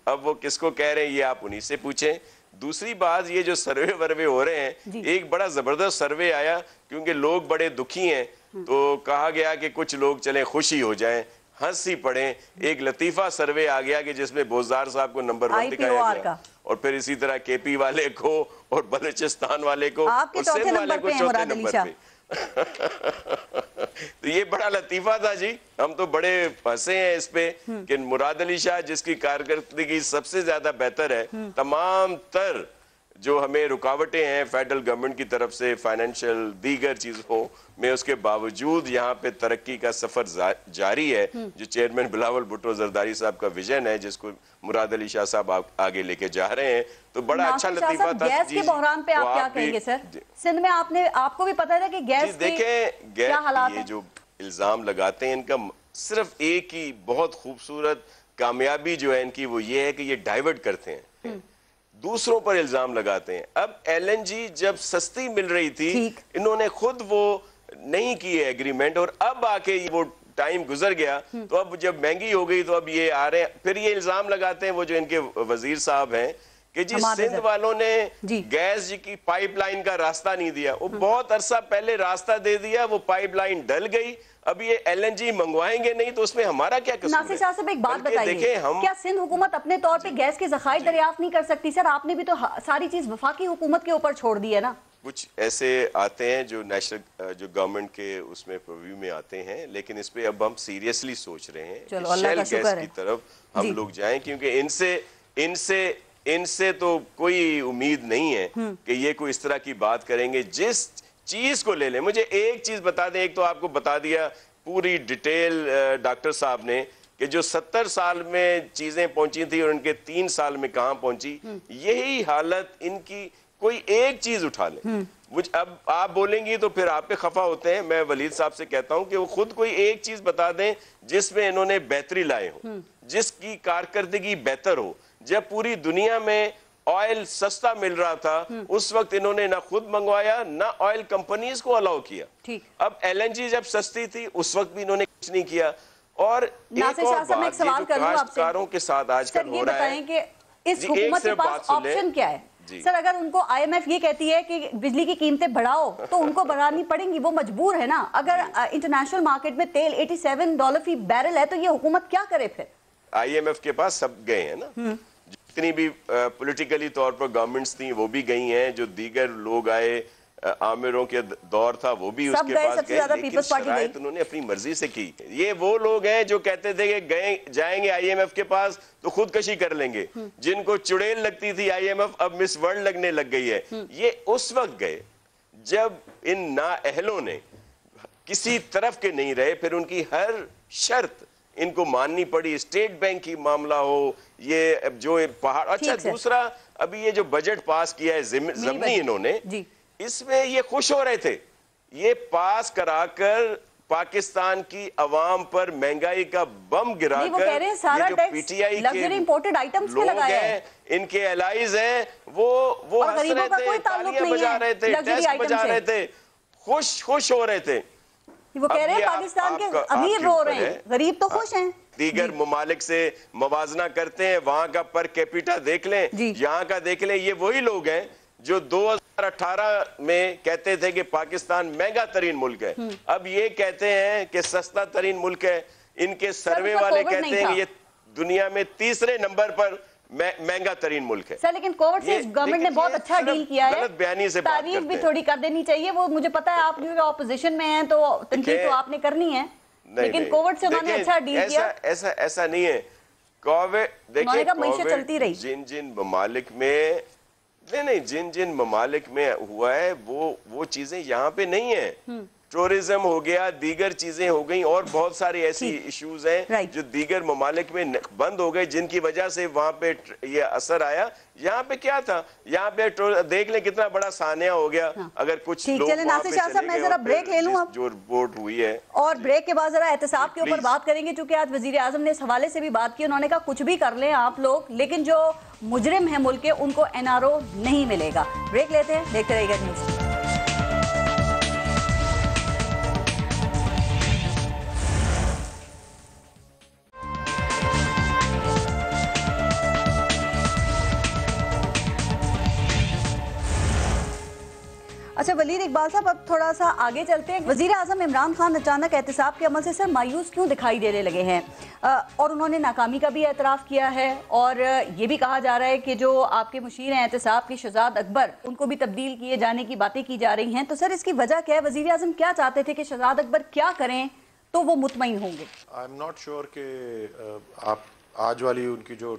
अब वो किसको कह रहे हैं ये आप उन्हीं से पूछें। दूसरी बात, ये जो सर्वे वर्वे हो रहे हैं, एक बड़ा जबरदस्त सर्वे आया क्योंकि लोग बड़े दुखी हैं तो कहा गया कि कुछ लोग चलें खुशी हो जाएं, हंसी पड़े। एक लतीफा सर्वे आ गया कि जिसमें बोजदार साहब को नंबर 1 दिखाया गया और फिर इसी तरह केपी वाले को और बलूचिस्तान वाले को और सिंध वाले को चौथे नंबर पे। तो ये बड़ा लतीफा था जी। हम तो बड़े फंसे हैं इस पे कि मुराद अली शाह जिसकी कारकर्दगी सबसे ज्यादा बेहतर है तमाम तर जो हमें रुकावटें हैं फेडरल गवर्नमेंट की तरफ से फाइनेंशियल दीगर चीज़ों में, उसके बावजूद यहाँ पे तरक्की का सफर जारी है। जो चेयरमैन बिलावल भुट्टो जरदारी साहब का विजन है, जिसको मुराद अली शाह साहब आगे लेके जा रहे हैं, तो बड़ा अच्छा लतीफा था। गैस के बहरान पे आप क्या कहेंगे सर? सिंध में आपको भी पता था कि गैस देखें, क्या हालात ये जो इल्जाम लगाते हैं, इनका सिर्फ एक ही बहुत खूबसूरत कामयाबी जो है इनकी, वो ये है कि ये डाइवर्ट करते हैं, दूसरों पर इल्जाम लगाते हैं। अब एलएनजी जब सस्ती मिल रही थी, इन्होंने खुद वो नहीं किए एग्रीमेंट, और अब आके वो टाइम गुजर गया, तो अब जब महंगी हो गई तो अब ये आ रहे हैं, फिर ये इल्जाम लगाते हैं वो जो इनके वजीर साहब हैं कि जी सिंध वालों ने गैस की पाइपलाइन का रास्ता नहीं दिया। वो बहुत अरसा पहले रास्ता दे दिया, वो पाइपलाइन डल गई, अब ये एलएनजी मंगवाएंगे नहीं तो उसमें हमारा क्या कसूर है? नासिर शाह साहब एक बात बताइए, क्या सिंध हुकूमत अपने तौर पे गैस के ज़खायर दरियाफ्त नहीं कर सकती? सर आपने भी तो सारी चीज वफाकी हुकूमत के ऊपर छोड़ दी है ना। कुछ ऐसे आते हैं जो नेशनल जो गवर्नमेंट के उसमें प्रोव्यू में आते हैं, लेकिन इस पे अब हम सीरियसली सोच रहे हैं कि शेल गैस की तरफ हम लोग जाएं, क्योंकि इनसे तो कोई उम्मीद नहीं है कि ये कोई इस तरह की बात करेंगे। जिस चीज को ले लें, मुझे एक चीज बता दें, एक तो आपको बता दिया पूरी डिटेल डॉक्टर साहब ने कि जो 70 साल में चीजें पहुंची थी और उनके 3 साल में कहां पहुंची, यही हालत इनकी। कोई एक चीज उठा ले, अब आप बोलेंगी तो फिर आप पे खफा होते हैं। मैं वलीद साहब से कहता हूं कि वो खुद कोई एक चीज बता दें जिसमें इन्होंने बेहतरी लाए हो, जिसकी कारकर्दगी बेहतर हो। जब पूरी दुनिया में ऑयल सस्ता मिल रहा था, उस वक्त इन्होंने ना खुद मंगवाया ना ऑयल कंपनीज को अलाउ किया। अब एलएनजी जब सस्ती थी उस वक्त भी इन्होंने कुछ नहीं किया। और एक और बात, काश्तकारों के साथ आजकल हो रहा है कि इस हुकूमत के पास ऑप्शन क्या है? सर अगर उनको आईएमएफ ये कहती है कि बिजली की कीमतें बढ़ाओ तो उनको बढ़ानी पड़ेंगी, वो मजबूर है ना। अगर इंटरनेशनल मार्केट में तेल $87 फी बैरल है तो ये हुकूमत क्या करे फिर? आईएमएफ के पास सब गए हैं ना, जितनी भी पॉलिटिकली तौर पर गवर्नमेंट्स थी वो भी गई हैं, जो दीगर लोग आए आमिरों के दौर था वो भी उसके पास गए, लेकिन शरायत उन्होंने अपनी मर्जी से की। ये वो लोग हैं जो कहते थे कि गए जाएंगे आईएमएफ के पास तो खुदकशी कर लेंगे, जिनको चुड़ैल लगती थी आईएमएफ अब मिस वर्ल्ड लगने लग गई है। ये उस वक्त गए जब इन नाअहलों ने किसी तरफ के नहीं रहे, फिर उनकी हर शर्त इनको माननी पड़ी। स्टेट बैंक की मामला हो, ये जो पहाड़। अच्छा, दूसरा अभी ये जो बजट पास किया है ज़मीनी इन्होंने, इसमें ये खुश हो रहे थे, ये पास कराकर पाकिस्तान की अवाम पर महंगाई का बम गिराकर ये जो पीटीआई के लोग हैं, इनके एलाइज हैं, वो हंस रहे थे, तालियां बजा रहे थे, डेस्क बजा रहे थे, खुश हो रहे थे। वो कह रहे हैं पाकिस्तान के अमीर रो रहे हैं, गरीब तो खुश हैं। दीगर ममालिक से मवाजना करते हैं, वहां का पर कैपिटा देख लें, यहाँ का देख लें। ये वही लोग हैं जो 2018 में कहते थे कि पाकिस्तान महंगा तरीन मुल्क है, अब ये कहते हैं कि सस्ता तरीन मुल्क है। इनके सर्वे वाले कहते हैं कि ये दुनिया में 3रे नंबर पर महंगा तरीन मुल्क है। सर लेकिन कोविड से गवर्नमेंट ने बहुत अच्छा डील किया है, बयानी से तारीफ भी थोड़ी कर देनी चाहिए। वो मुझे पता है आप क्योंकि ऑपोजिशन में हैं तो तनकीद तो आपने करनी है, लेकिन कोविड से उन्होंने अच्छा डील किया। ऐसा नहीं है। कोविड देखिए, मईशत चलती रही। जिन ममालिक में नहीं जिन ममालिक में हुआ है वो चीजें यहाँ पे नहीं है। टूरिज्म हो गया, दीगर चीजें हो गई, और बहुत सारी ऐसी इश्यूज हैं जो दीगर ममालिक में बंद हो गए, जिनकी वजह से वहां पे ये असर आया। यहाँ पे क्या था, यहाँ पे देख लें कितना बड़ा सानिया हो गया। अगर कुछ लोग नासिर शाह साहब, मैं जरा ब्रेक ले लूं अब, जो रिपोर्ट हुई है, और ब्रेक के बाद जरा एहतसाब के ऊपर बात करेंगे, क्योंकि आज वजीर आजम ने इस हवाले से भी बात की। उन्होंने कहा कुछ भी कर लें आप लोग, लेकिन जो मुजरिम है मुल्क के उनको एनआरओ नहीं मिलेगा। ब्रेक लेते हैं, देखते रहिएगा न्यूज़। अच्छा वलीद इकबाल साहब, अब थोड़ा सा आगे चलते हैं। वजीर आजम इमरान खान अचानक एहतसाब के अमल से सर मायूस क्यों दिखाई देने लगे हैं? और उन्होंने नाकामी का भी एतराफ़ किया है, और ये भी कहा जा रहा है कि जो आपके मुशीर हैं एहतसाब के शहजाद अकबर, उनको भी तब्दील किए जाने की बातें की जा रही हैं। तो सर इसकी वजह क्या है? वजीर आजम क्या चाहते थे कि शहजाद अकबर क्या करें तो वो मुतमईन होंगे? आई एम नॉट श्योर कि आज वाली उनकी जो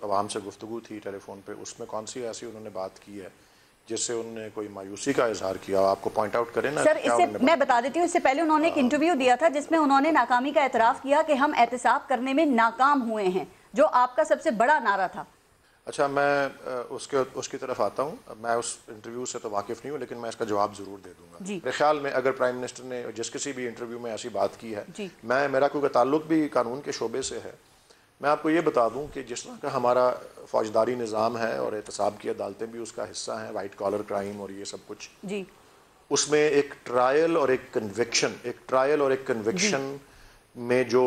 आवाम से गुफ्तगू थी टेलीफोन पे, उसमें कौन सी ऐसी उन्होंने बात की है जिससे उन्होंने कोई मायूसी का इजहार किया? आपको पॉइंट आउट करें ना। सर, इससे मैं बता देती हूँ, इससे पहले उन्होंने एक इंटरव्यू दिया था जिसमें उन्होंने नाकामी का एतराफ़ किया कि हम एहतसाब करने में नाकाम हुए हैं, जो आपका सबसे बड़ा नारा था। अच्छा, मैं उसकी तरफ आता हूँ। मैं उस इंटरव्यू से तो वाकिफ़ नहीं हूँ, लेकिन मैं इसका जवाब ज़रूर दे दूँगा। मेरे ख्याल में अगर प्राइम मिनिस्टर ने जिस किसी भी इंटरव्यू में ऐसी बात की है, मेरा क्योंकि ताल्लुक भी कानून के शोबे से है, मैं आपको ये बता दूं कि जिस तरह का हमारा फौजदारी निज़ाम है और एहतसाब की अदालतें भी उसका हिस्सा हैं, वाइट कॉलर क्राइम और ये सब कुछ जी, उसमें एक ट्रायल और एक कन्विक्शन में जो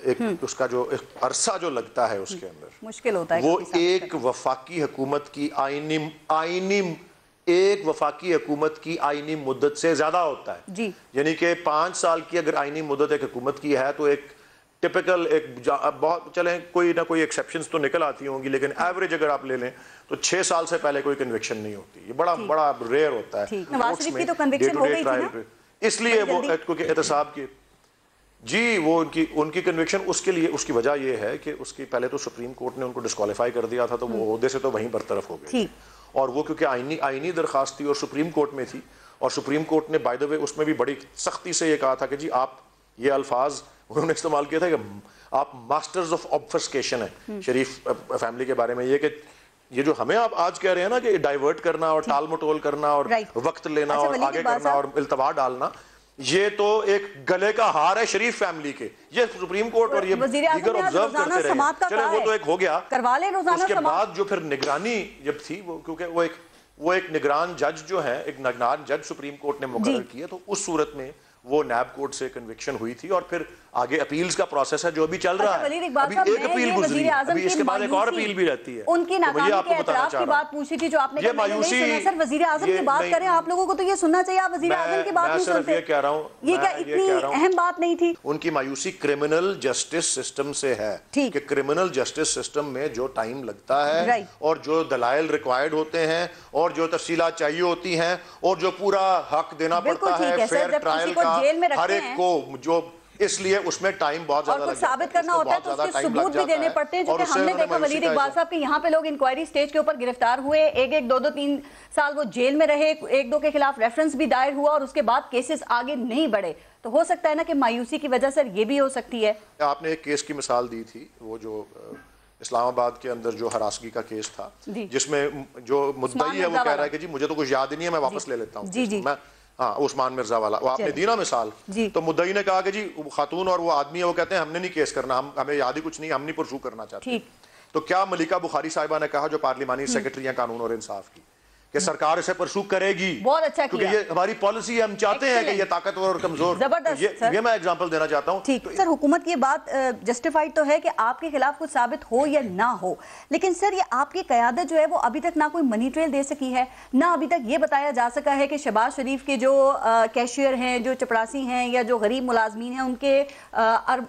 एक उसका जो एक अरसा जो लगता है उसके अंदर मुश्किल होता है, वो एक वफाकी हुकूमत की आईनी मुद्दत से ज्यादा होता है जी। यानी कि 5 साल की अगर आईनी मुद्दत एक हुकूमत की है तो एक टिपिकल बहुत चलें कोई ना कोई एक्सेप्शंस तो निकल आती होंगी, लेकिन एवरेज अगर आप ले लें तो 6 साल से पहले कोई कन्विक्शन नहीं होती। ये बड़ा रेयर होता है। नवाज शरीफ की तो कन्विक्शन हो गई थी ना, इसलिए वो क्योंकि एहतसाब की जी वो उनकी कन्विक्शन उसके लिए उसकी वजह यह है कि उसकी पहले तो सुप्रीम कोर्ट ने उनको डिस्क्वालीफाई कर दिया था, तो वो ओहदे से तो वहीं बरतरफ हो गए, और वो क्योंकि आईनी दरखास्त थी और सुप्रीम कोर्ट में थी, और सुप्रीम कोर्ट ने बाय द वे उसमें भी बड़ी सख्ती से ये कहा था कि जी आप ये अल्फाज उन्होंने इस्तेमाल किया था कि आप मास्टर्स ऑफ ऑब्फस्केशन है शरीफ फैमिली के बारे में, ये कि ये जो हमें आप आज कह रहे हैं ना कि डाइवर्ट करना और टाल मटोल करना और वक्त लेना और आगे करना और इल्तवा डालना, ये तो एक गले का हार है शरीफ फैमिली के। ये सुप्रीम कोर्ट और ये दीगर ऑब्जर्व करते रहे, चले वो तो एक हो गया। उसके बाद जो फिर निगरानी जब थी वो, क्योंकि वो एक निगरान जज जो है, एक निगरान जज सुप्रीम कोर्ट ने मुकर्रर किए, तो उस सूरत में वो नैब कोर्ट से कन्विक्शन हुई थी, और फिर आगे अपील्स का प्रोसेस है जो अभी चल रहा है। अभी एक अपील गुजरी, अभी इसके बाद एक और अपील भी रहती है। उनकी नाकामी के एतराफ की बात पूछी थी जो आपने, ये मायूसी सर वजीर आजम की बात करें, आप लोगों को तो ये सुनना चाहिए, आप वजीर आजम की बात नहीं सुनते। ये कह रहा हूँ, ये क्या इतनी अहम बात नहीं थी? उनकी मायूसी क्रिमिनल जस्टिस सिस्टम से है कि क्रिमिनल जस्टिस सिस्टम में जो टाइम लगता है और जो दलाइल रिक्वायर्ड होते हैं और जो तफसीलात चाहिए होती हैं और जो पूरा हक देना पड़ता है फेयर ट्रायल का हर एक को, जो इसलिए उसमें टाइम बहुत ज्यादा लगता है, साबित करना होता है तो उसके सबूत भी देने पड़ते हैं, जो कि हमने देखा वलीद इकबाल साहब के यहाँ पे लोग इंक्वायरी स्टेज के ऊपर गिरफ्तार हुए, 1-1, 2-2, 3 साल वो जेल में रहे, 1-2 के खिलाफ रेफरेंस भी दायर हुआ और उसके बाद केसेस आगे नहीं बढ़े। तो हो सकता है ना कि मायूसी की वजह से ये भी हो सकती है। आपने एक केस की मिसाल दी थी, वो जो इस्लामाबाद के अंदर जो हरासगी का केस था, जिसमें जो मुद्दई है वो कह रहा है कि जी मुझे तो कुछ याद ही नहीं है, मैं वापस ले लेता हूँ। हाँ, उस्मान मिर्जा वाला, वो आपने दी ना मिसाल, तो मुद्दई ने कहा कि जी खातून और वो आदमी है, वो कहते हैं हमने नहीं केस करना, हमें याद ही कुछ नहीं, हम नहीं परसू करना चाहते। तो क्या मलिका बुखारी साहिबा ने कहा, जो पार्लिमानी सेक्रेटरी हैं कानून और इंसाफ की, कि सरकार इसे परसू करेगी, बहुत अच्छा क्योंकि ये हमारी पॉलिसी है, हम चाहते हैं कि ये ताकतवर और कमजोर। ये मैं एग्जांपल देना चाहता हूं। ठीक, सर हुकूमत की बात जस्टिफाइड तो है कि आपके खिलाफ कुछ साबित हो या ना हो, लेकिन सर ये आपकी क़यादत जो है वो अभी तक ना कोई मनी ट्रेल दे सकी है, ना अभी तक ये बताया जा सका है कि शहबाज शरीफ के जो कैशियर हैं, जो चपरासी हैं या जो गरीब मुलाजमीन हैं,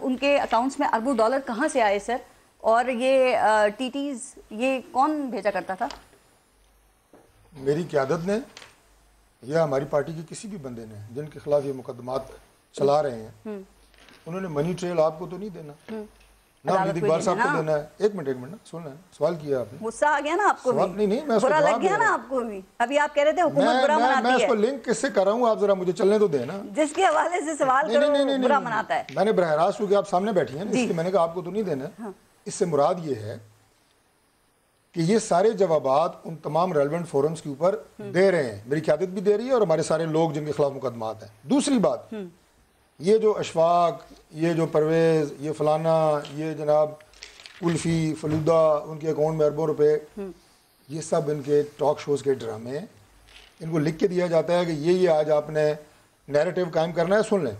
उनके अकाउंट्स में अरबों डॉलर कहाँ से आए सर, और ये टीटीज ये कौन भेजा करता था? मेरी क़यादत ने या हमारी पार्टी के किसी भी बंदे ने जिनके खिलाफ ये मुकदमात चला रहे हैं, उन्होंने मनी ट्रेल आपको तो नहीं देना, ना वलीद इकबाल साहब को देना है। एक मिनट ना, सुन लें, सवाल किया आपने, गुस्सा आ गया ना आपको? नहीं, मैं बुरा लग गया ना आपको भी? अभी आप कह रहे थे हुकूमत बुरा मनाती है। मैं इसको लिंक किससे कर रहा हूँ, आप जरा मुझे चलने तो देना। जिसके हवाले से सवाल करो बुरा मनाता है। मैंने बरह रास्त, क्योंकि आप सामने बैठी हैं, इसलिए मैंने कहा आपको तो नहीं देना। इससे मुराद ये है कि ये सारे जवाबात उन तमाम रेलेवेंट फोरम्स के ऊपर दे रहे हैं, मेरी क़यादत भी दे रही है और हमारे सारे लोग जिनके खिलाफ मुकदमात हैं। दूसरी बात, ये जो अशफाक, ये जो परवेज़, ये फलाना, ये जनाब कुल्फ़ी फलूदा, उनके अकाउंट में अरबों रुपए, ये सब इनके टॉक शोज़ के ड्रामे, इनको लिख के दिया जाता है कि ये आज आपने नैरेटिव कायम करना है। सुन लें,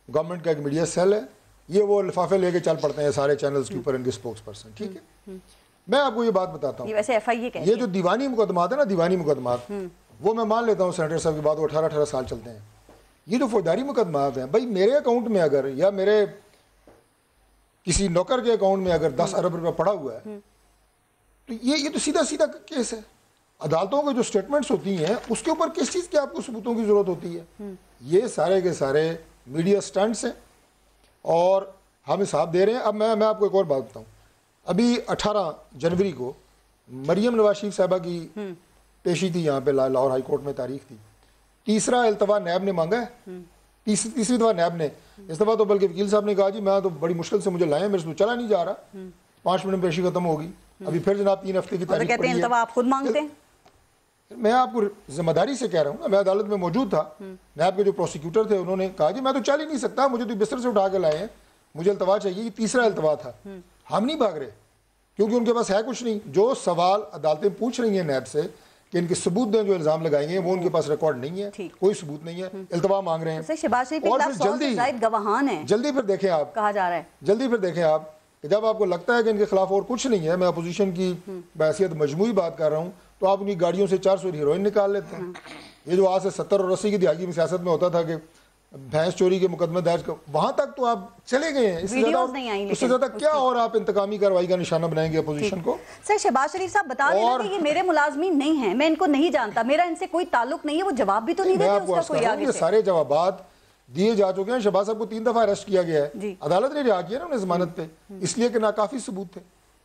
गवर्नमेंट का एक मीडिया सेल है, ये वो लिफाफे लेके चल पड़ते हैं सारे चैनल्स के ऊपर, इनके स्पोक्स पर्सन। ठीक है, मैं आपको ये बात बताता हूँ, ये जो दीवानी मुकदमात है ना, दीवानी मुकदमात, वो मैं मान लेता हूँ सेनेटर साहब की बात, वो 18-18 साल चलते हैं। ये जो फौजदारी मुकदमात हैं, भाई मेरे अकाउंट में अगर या मेरे किसी नौकर के अकाउंट में अगर 10 अरब रुपया पड़ा हुआ है, तो ये तो सीधा सीधा केस है। अदालतों के जो स्टेटमेंट्स होती हैं उसके ऊपर किस चीज़ की आपको सबूतों की जरूरत होती है? ये सारे के सारे मीडिया स्टंट्स हैं और हम हिसाब दे रहे हैं। अब मैं आपको एक और बात बताऊँ, अभी 18 जनवरी को मरियम नवाज शरीफ साहबा की पेशी थी यहाँ पे लाहौर हाई कोर्ट में, तारीख थी। तीसरा इल्तवा नैब ने मांगा है, तीसरी दफा नैब ने। इस दफा तो बल्कि वकील साहब ने कहा जी मैं तो बड़ी मुश्किल से मुझे लाए, मेरे से तो चला नहीं जा रहा, 5 मिनट में पेशी खत्म होगी। अभी फिर जनाब 3 हफ्ते की तारीख कहते हैं इल्तवा आप खुद मांगते हैं। मैं आपको जिम्मेदारी से कह रहा हूँ, मैं अदालत में मौजूद था, नैब के जो प्रोसिक्यूटर थे उन्होंने कहा जी मैं तो चल ही नहीं सकता, मुझे तो बिस्तर से उठा के लाए हैं, मुझे इल्तवा चाहिए। ये तीसरा इल्तवा था। हम नहीं भाग रहे क्योंकि उनके पास है कुछ नहीं। जो सवाल अदालतें पूछ रही हैं नैब से कि इनके सबूत दें, जो इल्जाम लगाएंगे वो उनके पास रिकॉर्ड नहीं है, कोई सबूत नहीं है, इल्तवा मांग रहे हैं। शहबाज शरीफ और फिर जल्दी फिर देखें आप, कहा जा रहा है, जल्दी फिर देखें आप कि जब आपको लगता है कि इनके खिलाफ और कुछ नहीं है, मैं अपोजिशन की बहसियत मजमूई बात कर रहा हूँ, तो आप उनकी गाड़ियों से 400 हीरोइन निकाल लेते हैं। ये जो आज से 70 और 80 की दिहाई में सियासत में होता था कि भैंस चोरी के मुकदमे दर्ज, वहां तक तो आप चले गए हैं। इससे ज्यादा क्या और आप इंतकामी कार्रवाई का निशाना बनाएंगे अपोजिशन को? सर शहबाज शरीफ साहब बता रहे हैं कि ये मेरे मुलाजमीन नहीं है, मैं इनको नहीं जानता, मेरा इनसे कोई ताल्लुक नहीं है, वो जवाब भी तो नहीं देते उसका कोई आगे से। सारे जवाब दिए जा चुके हैं। शहबाज साहब को 3 दफा अरेस्ट किया गया है, अदालत ने रिहा किया ना उन्हें जमानत पे, इसलिए कि नाकाफी सबूत थे।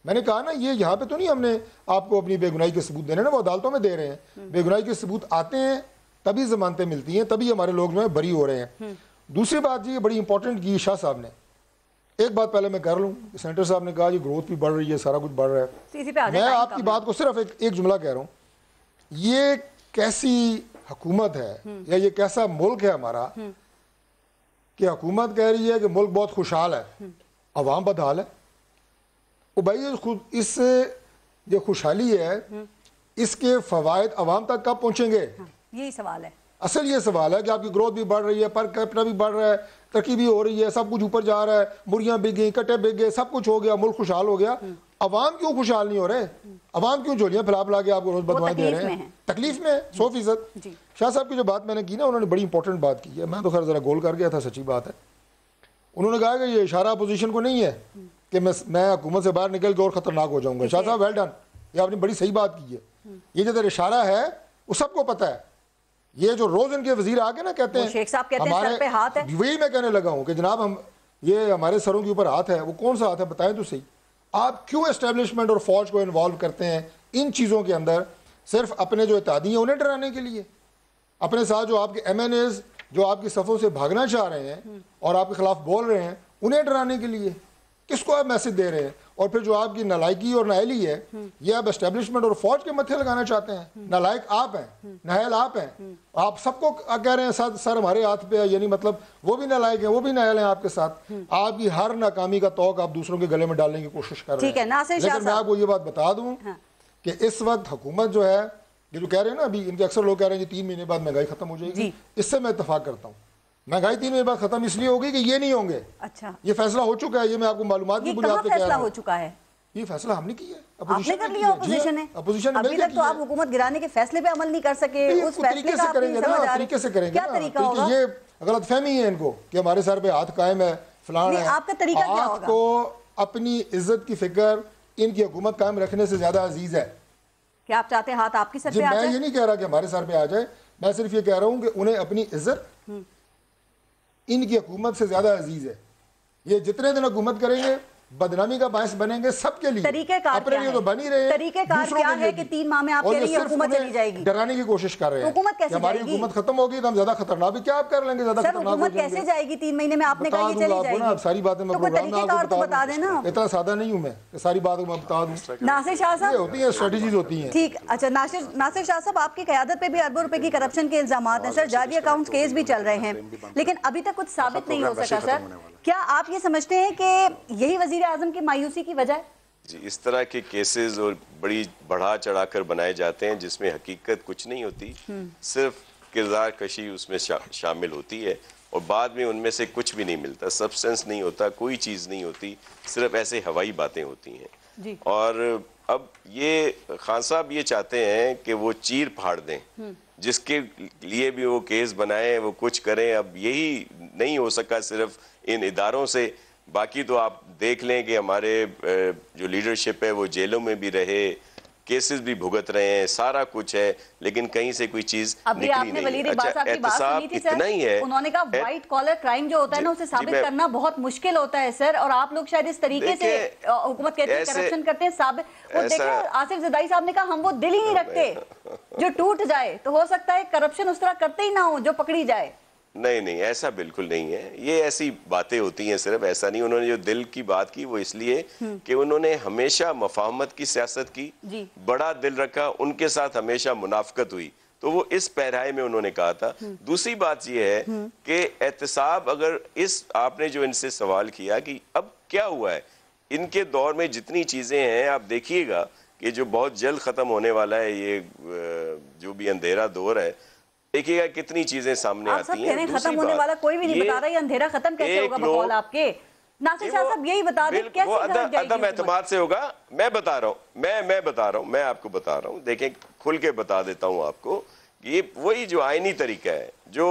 मैंने कहा ना ये यहाँ पे तो नहीं हमने आपको अपनी बेगुनाही के सबूत देने ना, वो अदालतों में दे रहे हैं। बेगुनाही के सबूत आते हैं तभी जमानतें मिलती हैं, तभी हमारे लोग जो है बरी हो रहे हैं। दूसरी बात जी बड़ी इंपॉर्टेंट की शाह साहब ने, एक बात पहले मैं कर लूँ, सेनेटर साहब ने कहा जी ग्रोथ भी बढ़ रही है, सारा कुछ बढ़ रहा है। मैं आपकी बात को सिर्फ एक जुमला कह रहा हूँ, ये कैसी हुकूमत है या ये कैसा मुल्क है हमारा कि हुकूमत कह रही है कि मुल्क बहुत खुशहाल है, अवाम बदहाल है। वो भाई इस जो खुशहाली है इसके फवायद अवाम तक कब पहुंचेंगे? यही सवाल है। असल ये सवाल है कि आपकी ग्रोथ भी बढ़ रही है, पर कैपिटा भी बढ़ रहा है, तरक्की भी हो रही है, सब कुछ ऊपर जा रहा है, मुर्गियां बिक गई, कट्टे बिक गए, सब कुछ हो गया, मुल्क खुशहाल हो गया। अवाम क्यों खुशहाल नहीं हो रहे? अवाम क्यों झोलियां फैला के आपको रोज बदवाएं दे रहे हैं? तकलीफ में 100%। शाह साहब की जो बात मैंने की ना, उन्होंने बड़ी इंपॉर्टेंट बात की है, मैं तो खैर जरा गोल कर गया था, सच्ची बात है। उन्होंने कहा कि ये इशारा अपोजिशन को नहीं है कि मैं हुकूमत से बाहर निकल के और खतरनाक हो जाऊंगा। शाह साहब वेल डन, ये आपने बड़ी सही बात की है। ये जो इशारा है वो सबको पता है। ये जो रोज इनके वजीर आके ना कहते हैं शेख साहब कहते हैं सर पे हाथ है, वही मैं कहने लगा हूं कि जनाब हम ये हमारे सरों के ऊपर हाथ है, वो कौन सा हाथ है बताएं तो सही। आप क्यों एस्टेब्लिशमेंट और फौज को इन्वॉल्व करते हैं इन चीज़ों के अंदर? सिर्फ अपने जो इत्तेहादी हैं उन्हें डराने के लिए, अपने साथ जो आपके MNAs जो आपकी सफ़ों से भागना चाह रहे हैं और आपके खिलाफ बोल रहे हैं, उन्हें डराने के लिए किसको आप मैसेज दे रहे हैं? और फिर जो आपकी नालायकी और नाहली है ये आप एस्टेब्लिशमेंट और फौज के मत्थे लगाना चाहते हैं। नालायक आप हैं, नाहल आप हैं, आप सबको कह रहे हैं सर हमारे हाथ पे है, यानी मतलब वो भी नालायक हैं, वो भी नाहल हैं आपके साथ। आपकी हर नाकामी का तौक आप दूसरों के गले में डालने की कोशिश कर रहे हैं। लेकिन मैं आपको ये बात बता दूं कि इस वक्त हुकूमत जो है, ये जो कह रहे हैं ना अभी, इनके अक्सर लोग कह रहे हैं 3 महीने बाद महंगाई खत्म हो जाएगी, इससे मैं इत्तेफाक करता हूँ। महंगाई 3 महीने बाद खत्म इसलिए होगी कि ये नहीं होंगे। अच्छा, ये फैसला हो चुका है, ये मैं आपको मालूमात की बुनियाद पे कह रहा हूं। हो चुका है ये फैसला हमने किया है, आपने कर लिया, अपोजिशन है। अपोजिशन अभी तक तो आप हुकूमत गिराने के फैसले पे अमल नहीं कर सके, उस फैसले से करेंगे ना, तरीके से करेंगे। क्या तरीका होगा? ये गलतफहमी है इनको कि हमारे सर पे हाथ कायम है, फलाना है। आपका तरीका क्या होगा? आपको अपनी इज्जत की फिक्र इनकी हुकूमत कायम रखने से ज्यादा अजीज है। क्या आप चाहते हैं हाथ आपके सर पे आ जाए? मैं ये नहीं कह रहा कि हमारे सर पे आ जाए, मैं सिर्फ ये कह रहा हूँ कि उन्हें अपनी इज्जत इनकी हुकूमत से ज्यादा अजीज है। ये जितने दिन हुकूमत करेंगे बदनामी का बायस बनेंगे सबके लिए। तरीकेकार अपने लिए तो बन ही रहे हैं, तरीकेकार क्या है कि 3 माह में आपके लिए हुकूमत चली जाएगी? डराने की कोशिश कर रहे हैं। हुकूमत कैसे हमारी हुकूमत खत्म होगी तो हम ज्यादा खतरनाक भी क्या आप कर लेंगे? ज्यादा खतरनाक हुकूमत कैसे जाएगी 3 महीने में? आपने कहा ये चली जाएगी। सारी बातें मैं प्रोग्राम में आपको बता देना, इतना सादा नहीं हूं मैं, सारी बातों में बता दूं। नासिर शाह साहब होती है, स्ट्रेटजीज होती हैं। ठीक, अच्छा नासिर शाह साहब, आपकी क़यादत पे भी अरबों रुपए की करप्शन के इल्जाम हैं सर, जाली अकाउंट्स केस भी चल रहे हैं, लेकिन अभी तक कुछ साबित नहीं हो सका। सर क्या आप ये समझते हैं कि यही वजीर आजम की मायूसी की वजह? जी, इस तरह के केसेस और बड़ी बढ़ा चढ़ाकर बनाए जाते हैं जिसमें हकीकत कुछ नहीं होती, सिर्फ किरदार कशी उसमें शामिल होती है और बाद में उनमें से कुछ भी नहीं मिलता, सब्सटेंस नहीं होता, कोई चीज़ नहीं होती, सिर्फ ऐसे हवाई बातें होती हैं। और अब ये खान साहब ये चाहते हैं कि वो चीर फाड़ दें, जिसके लिए भी वो केस बनाए, वो कुछ करें। अब यही नहीं हो सका सिर्फ इन इदारों से, बाकी तो आप देख लें कि हमारे जो लीडरशिप है वो जेलों में भी रहे, केसेस भी भुगत रहे हैं, सारा कुछ है, लेकिन कहीं से कोई चीज अभी निकली आपने नहीं। वलीद इकबाल साहब की बात सुनी थी इतना ही सर, है, उन्होंने कहा व्हाइट कॉलर क्राइम जो होता है ना उसे साबित करना बहुत मुश्किल होता है सर, और आप लोग शायद इस तरीके से हुकूमत कहते हैं करप्शन करते हैं साबित। वो देखिए आसिफ ज़रदारी साहब ने कहा हम वो दिल ही नहीं रखते जो टूट जाए, तो हो सकता है करप्शन उस तरह करते ही ना हो जो पकड़ी जाए। नहीं नहीं, ऐसा बिल्कुल नहीं है, ये ऐसी बातें होती हैं सिर्फ, ऐसा नहीं। उन्होंने जो दिल की बात की वो इसलिए कि उन्होंने हमेशा मफाहमत की सियासत की, बड़ा दिल रखा, उनके साथ हमेशा मुनाफकत हुई, तो वो इस पैराए में उन्होंने कहा था। दूसरी बात ये है कि एहतसाब, अगर इस आपने जो इनसे सवाल किया कि अब क्या हुआ है, इनके दौर में जितनी चीजें हैं आप देखिएगा कि जो बहुत जल्द खत्म होने वाला है, ये जो भी अंधेरा दौर है, देखिएगा कितनी चीजें सामने आती हैं। खत्म होने वाला कोई भी नहीं बता रहा, ये अंधेरा खत्म कैसे होगा बकौल आपके? नासिर शाह साहब यही बता दें कैसे अदम एतमाद से होगा। मैं बता रहा हूँ, मैं बता रहा हूँ, मैं आपको बता रहा हूँ, देखें खुल के बता देता हूँ आपको, ये वही जो आईनी तरीका है, जो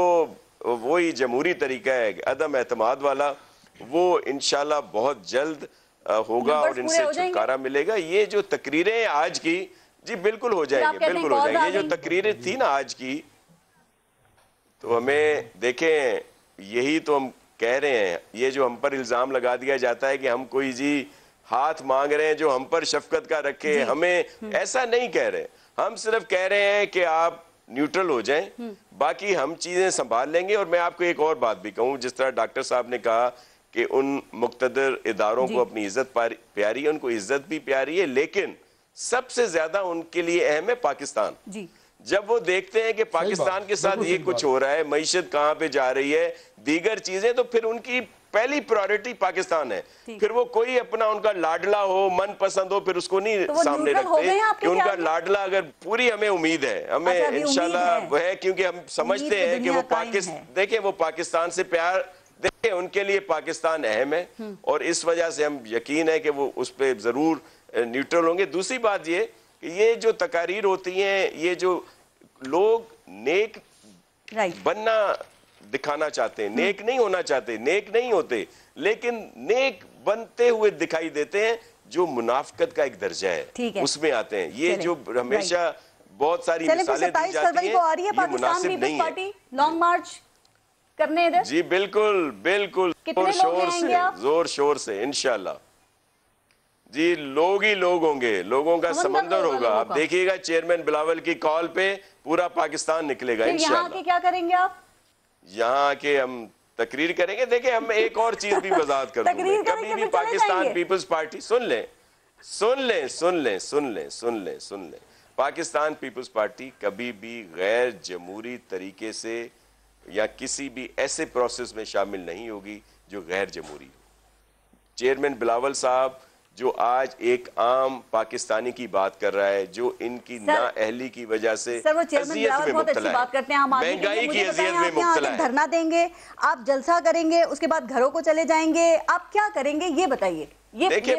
वही जमहूरी तरीका है अदम एतमाद वाला, वो इंशाल्लाह बहुत जल्द होगा और इनसे छुटकारा मिलेगा। ये जो तकरीरें आज की, जी बिल्कुल हो जाएंगे, बिल्कुल हो जाएंगे। ये जो तकरीरें थी ना आज की, तो हमें देखें, यही तो हम कह रहे हैं, ये जो हम पर इल्जाम लगा दिया जाता है कि हम कोई जी हाथ मांग रहे हैं जो हम पर शफकत का रखे, हमें ऐसा नहीं कह रहे, हम सिर्फ कह रहे हैं कि आप न्यूट्रल हो जाएं, बाकी हम चीजें संभाल लेंगे। और मैं आपको एक और बात भी कहूं, जिस तरह डॉक्टर साहब ने कहा कि उन मुक्तदर इदारों को अपनी इज्जत प्यारी है, उनको इज्जत भी प्यारी है, लेकिन सबसे ज्यादा उनके लिए अहम है पाकिस्तान। जब वो देखते हैं कि पाकिस्तान के साथ ये कुछ हो रहा है, मईशत कहाँ पे जा रही है, दीगर चीजें, तो फिर उनकी पहली प्रायोरिटी पाकिस्तान है। फिर वो कोई अपना उनका लाडला हो, मन पसंद हो, फिर उसको नहीं तो सामने रखते कि उनका लाडला, अगर पूरी हमें उम्मीद है, हमें इंशाल्लाह है, क्योंकि हम समझते हैं कि वो पाकिस्तान, देखें वो पाकिस्तान से प्यार, देखिए उनके लिए पाकिस्तान अहम है, और इस वजह से हम यकीन है कि वो उस पर जरूर न्यूट्रल होंगे। दूसरी बात ये जो तकारीर होती हैं, ये जो लोग नेक बनना दिखाना चाहते हैं, नेक नहीं होना चाहते, नेक नहीं होते, लेकिन नेक बनते हुए दिखाई देते हैं, जो मुनाफकत का एक दर्जा है उसमें आते हैं। ये जो हमेशा बहुत सारी मिसालें दी जाती हैं, ये मुनासिब नहीं है। लॉन्ग मार्च करने इधर, जी बिल्कुल बिल्कुल, जोर शोर से इंशाल्लाह जी, लोग ही लोग होंगे, लोगों का समंदर होगा। आप देखिएगा चेयरमैन बिलावल की कॉल पे पूरा पाकिस्तान निकलेगा इंशाल्लाह। यहाँ के क्या करेंगे आप? यहाँ के हम तकरीर करेंगे। देखिए हम एक और चीज भी वजाहत कर दूंगा, कभी भी पाकिस्तान पीपल्स पार्टी, सुन ले, पाकिस्तान पीपल्स पार्टी कभी भी गैर जमहूरी तरीके से या किसी भी ऐसे प्रोसेस में शामिल नहीं होगी जो गैर जमहूरी। चेयरमैन बिलावल साहब जो आज एक आम पाकिस्तानी की बात कर रहा है, जो इनकी नाअहली की वजह से अजियत में मुब्तला है, महंगाई की अजियत में मुब्तला है। धरना देंगे, आप जलसा करेंगे, उसके बाद घरों को चले जाएंगे, आप क्या करेंगे ये बताइए। देखिए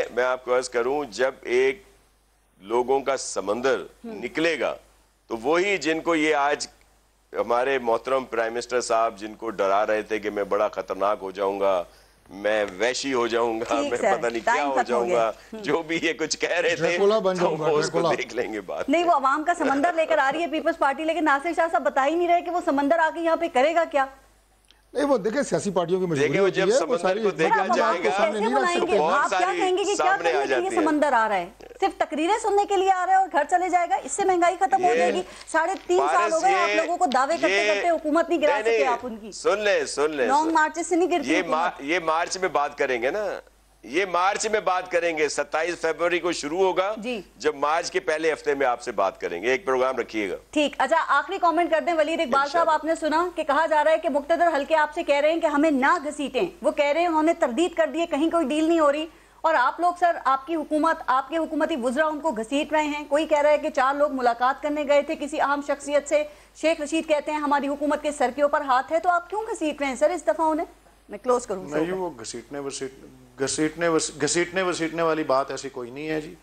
मैं आपको अर्ज करूं, जब एक लोगों का समंदर निकलेगा, तो वही जिनको ये आज हमारे मोहतरम प्राइम मिनिस्टर साहब जिनको डरा रहे थे कि मैं बड़ा खतरनाक हो जाऊंगा, मैं वैशी हो जाऊंगा, मैं पता नहीं क्या हो जाऊंगा, जो भी ये कुछ कह रहे थे, तो उसको देख लेंगे बात। नहीं, वो आवाम का समंदर लेकर आ रही है पीपल्स पार्टी, लेकिन नासिर शाह साहब बता ही नहीं रहे कि वो समंदर आके यहाँ पे करेगा क्या। नहीं, वो देखिए सियासी पार्टियों की मजबूरी होती है, जब समंदर को देखा जाएगा, आप क्या कहेंगे कि क्या करने के लिए समंदर आ रहा है? सिर्फ तकरीरें सुनने के लिए आ रहा है और घर चले जाएगा, इससे महंगाई खत्म हो जाएगी। 3.5 साल हो गए आप लोगों को दावे करते करते, हुकूमत नहीं गिरा सके आप उनकी। सुन ले, लॉन्ग मार्च से नहीं गिरती। ये मार्च में बात करेंगे ना, ये मार्च में बात करेंगे, 27 फरवरी को शुरू होगा, जब मार्च के पहले हफ्ते में आपसे बात करेंगे, एक प्रोग्राम रखिएगा। ठीक, अच्छा आखिरी कमेंट कर दें। वलीद इकबाल साहब, आपने सुना कि कहा जा रहा है कि मुक्तदर हल्के आपसे कह रहे हैं कि हमें ना घसीटें, वो कह रहे हैं उन्होंने तरदीद कर दी है, कहीं कोई डील नहीं हो रही, और आप लोग सर, आपकी हुकूमत, आपके हुकूमती वुज़रा उनको घसीट रहे हैं। कोई कह रहा है कि 4 लोग मुलाकात करने गए थे किसी अहम शख्सियत से, शेख रशीद कहते हैं हमारी हुकूमत के सर के ऊपर हाथ है, तो आप क्यों घसीट रहे हैं सर इस दफा उन्हें? मैं क्लोज करूँ। नहीं, वो घसीटने वसीटने वाली बात ऐसी कोई नहीं है जी।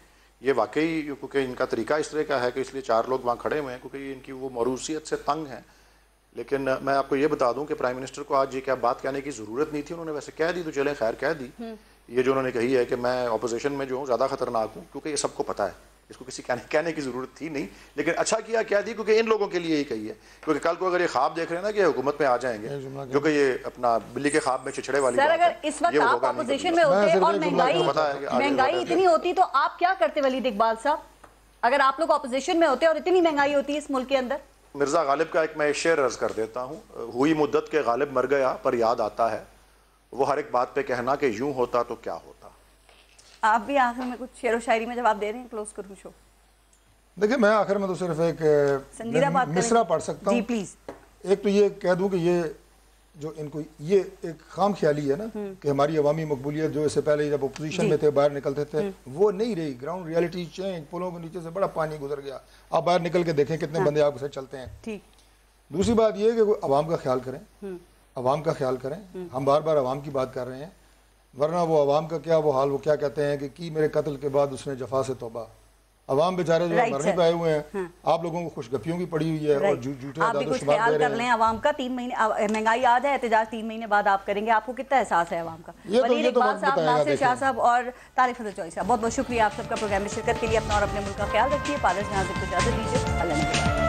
ये वाकई क्योंकि इनका तरीका इस तरह का है कि इसलिए 4 लोग वहाँ खड़े हुए हैं, क्योंकि इनकी वो मरूसियत से तंग हैं। लेकिन मैं आपको ये बता दूं कि प्राइम मिनिस्टर को आज ये क्या बात कहने की ज़रूरत नहीं थी, उन्होंने वैसे कह दी तो चले खैर कह दी। ये जो उन्होंने कही है कि मैं अपोजिशन में जो हूँ ज़्यादा खतरनाक हूँ, क्योंकि ये सबको पता है, इसको किसी कहने की ज़रूरत थी नहीं, लेकिन अच्छा किया क्या थी, क्योंकि इन लोगों के लिए ही कही है। क्योंकि कल को अगर ये ख्वाब देख रहे हैं ना कि हुकूमत में आ जाएंगे, जो कि ये अपना बिल्ली के ख्वाब में छिछड़े वाली सर, बात अगर है, इस वक्त ये आप होगा नहीं अपोजिशन कभी। में होते मैं और सिर्फ एक महंगाई इतनी होती तो आप क्या करते वलीद इकबाल साहब? अगर आप लोग अपोजिशन में होते और इतनी महंगाई होती है इस मुल्क के अंदर? मिर्जा गालिब का एक मैं शेर अर्ज कर देता हूँ, हुई मुद्दत के गालिब मर गया पर याद आता है, वो हर एक बात पे कहना कि यूं होता तो क्या होता। आप भी आखिर में कुछ शेर व शायरी में जवाब दे रहे हैं? क्लोज करूँ शो। देखिए, मैं आखिर में तो सिर्फ एक मिसरा पढ़ सकता हूँ। प्लीज। एक तो ये कह दूं कि ये जो इनको ये एक खाम ख्याली है ना कि हमारी अवामी मकबूलियत जो इससे पहले जब अपोजिशन में थे, बाहर निकलते थे, वो नहीं रही। ग्राउंड रियलिटी चेंज, पुलों के नीचे से बड़ा पानी गुजर गया। आप बाहर निकल के देखें कितने बंदे आपसे चलते हैं। ठीक। दूसरी बात ये है कि अवाम का ख्याल करें, अवाम का ख्याल करें। हम बार बार अवाम की बात कर रहे हैं, वरना वो अवाम का क्या वो हाल, वो क्या कहते हैं कि मेरे कत्ल के बाद उसने जफा से तौबा। अवाम बेचारे जो मरने पे आए हुए हैं, आप लोगों को खुशगपियों की पड़ी हुई है और झूठे आप भी कुछ ख्याल कर लें अवाम का। 3 महीने महंगाई आ जाए, एहतजाज 3 महीने बाद आप करेंगे, आपको कितना एहसास है अवाम का? वलीद इकबाल साहब, नासिर शाह साहब और तारिक फजल चौधरी साहब, बहुत बहुत शुक्रिया आप सबका प्रोग्राम में शिरकत के लिए। अपना और अपने मुल्क का ख्याल रखिए। पारस जहां से इजाजत दीजिए। अल्लाह ने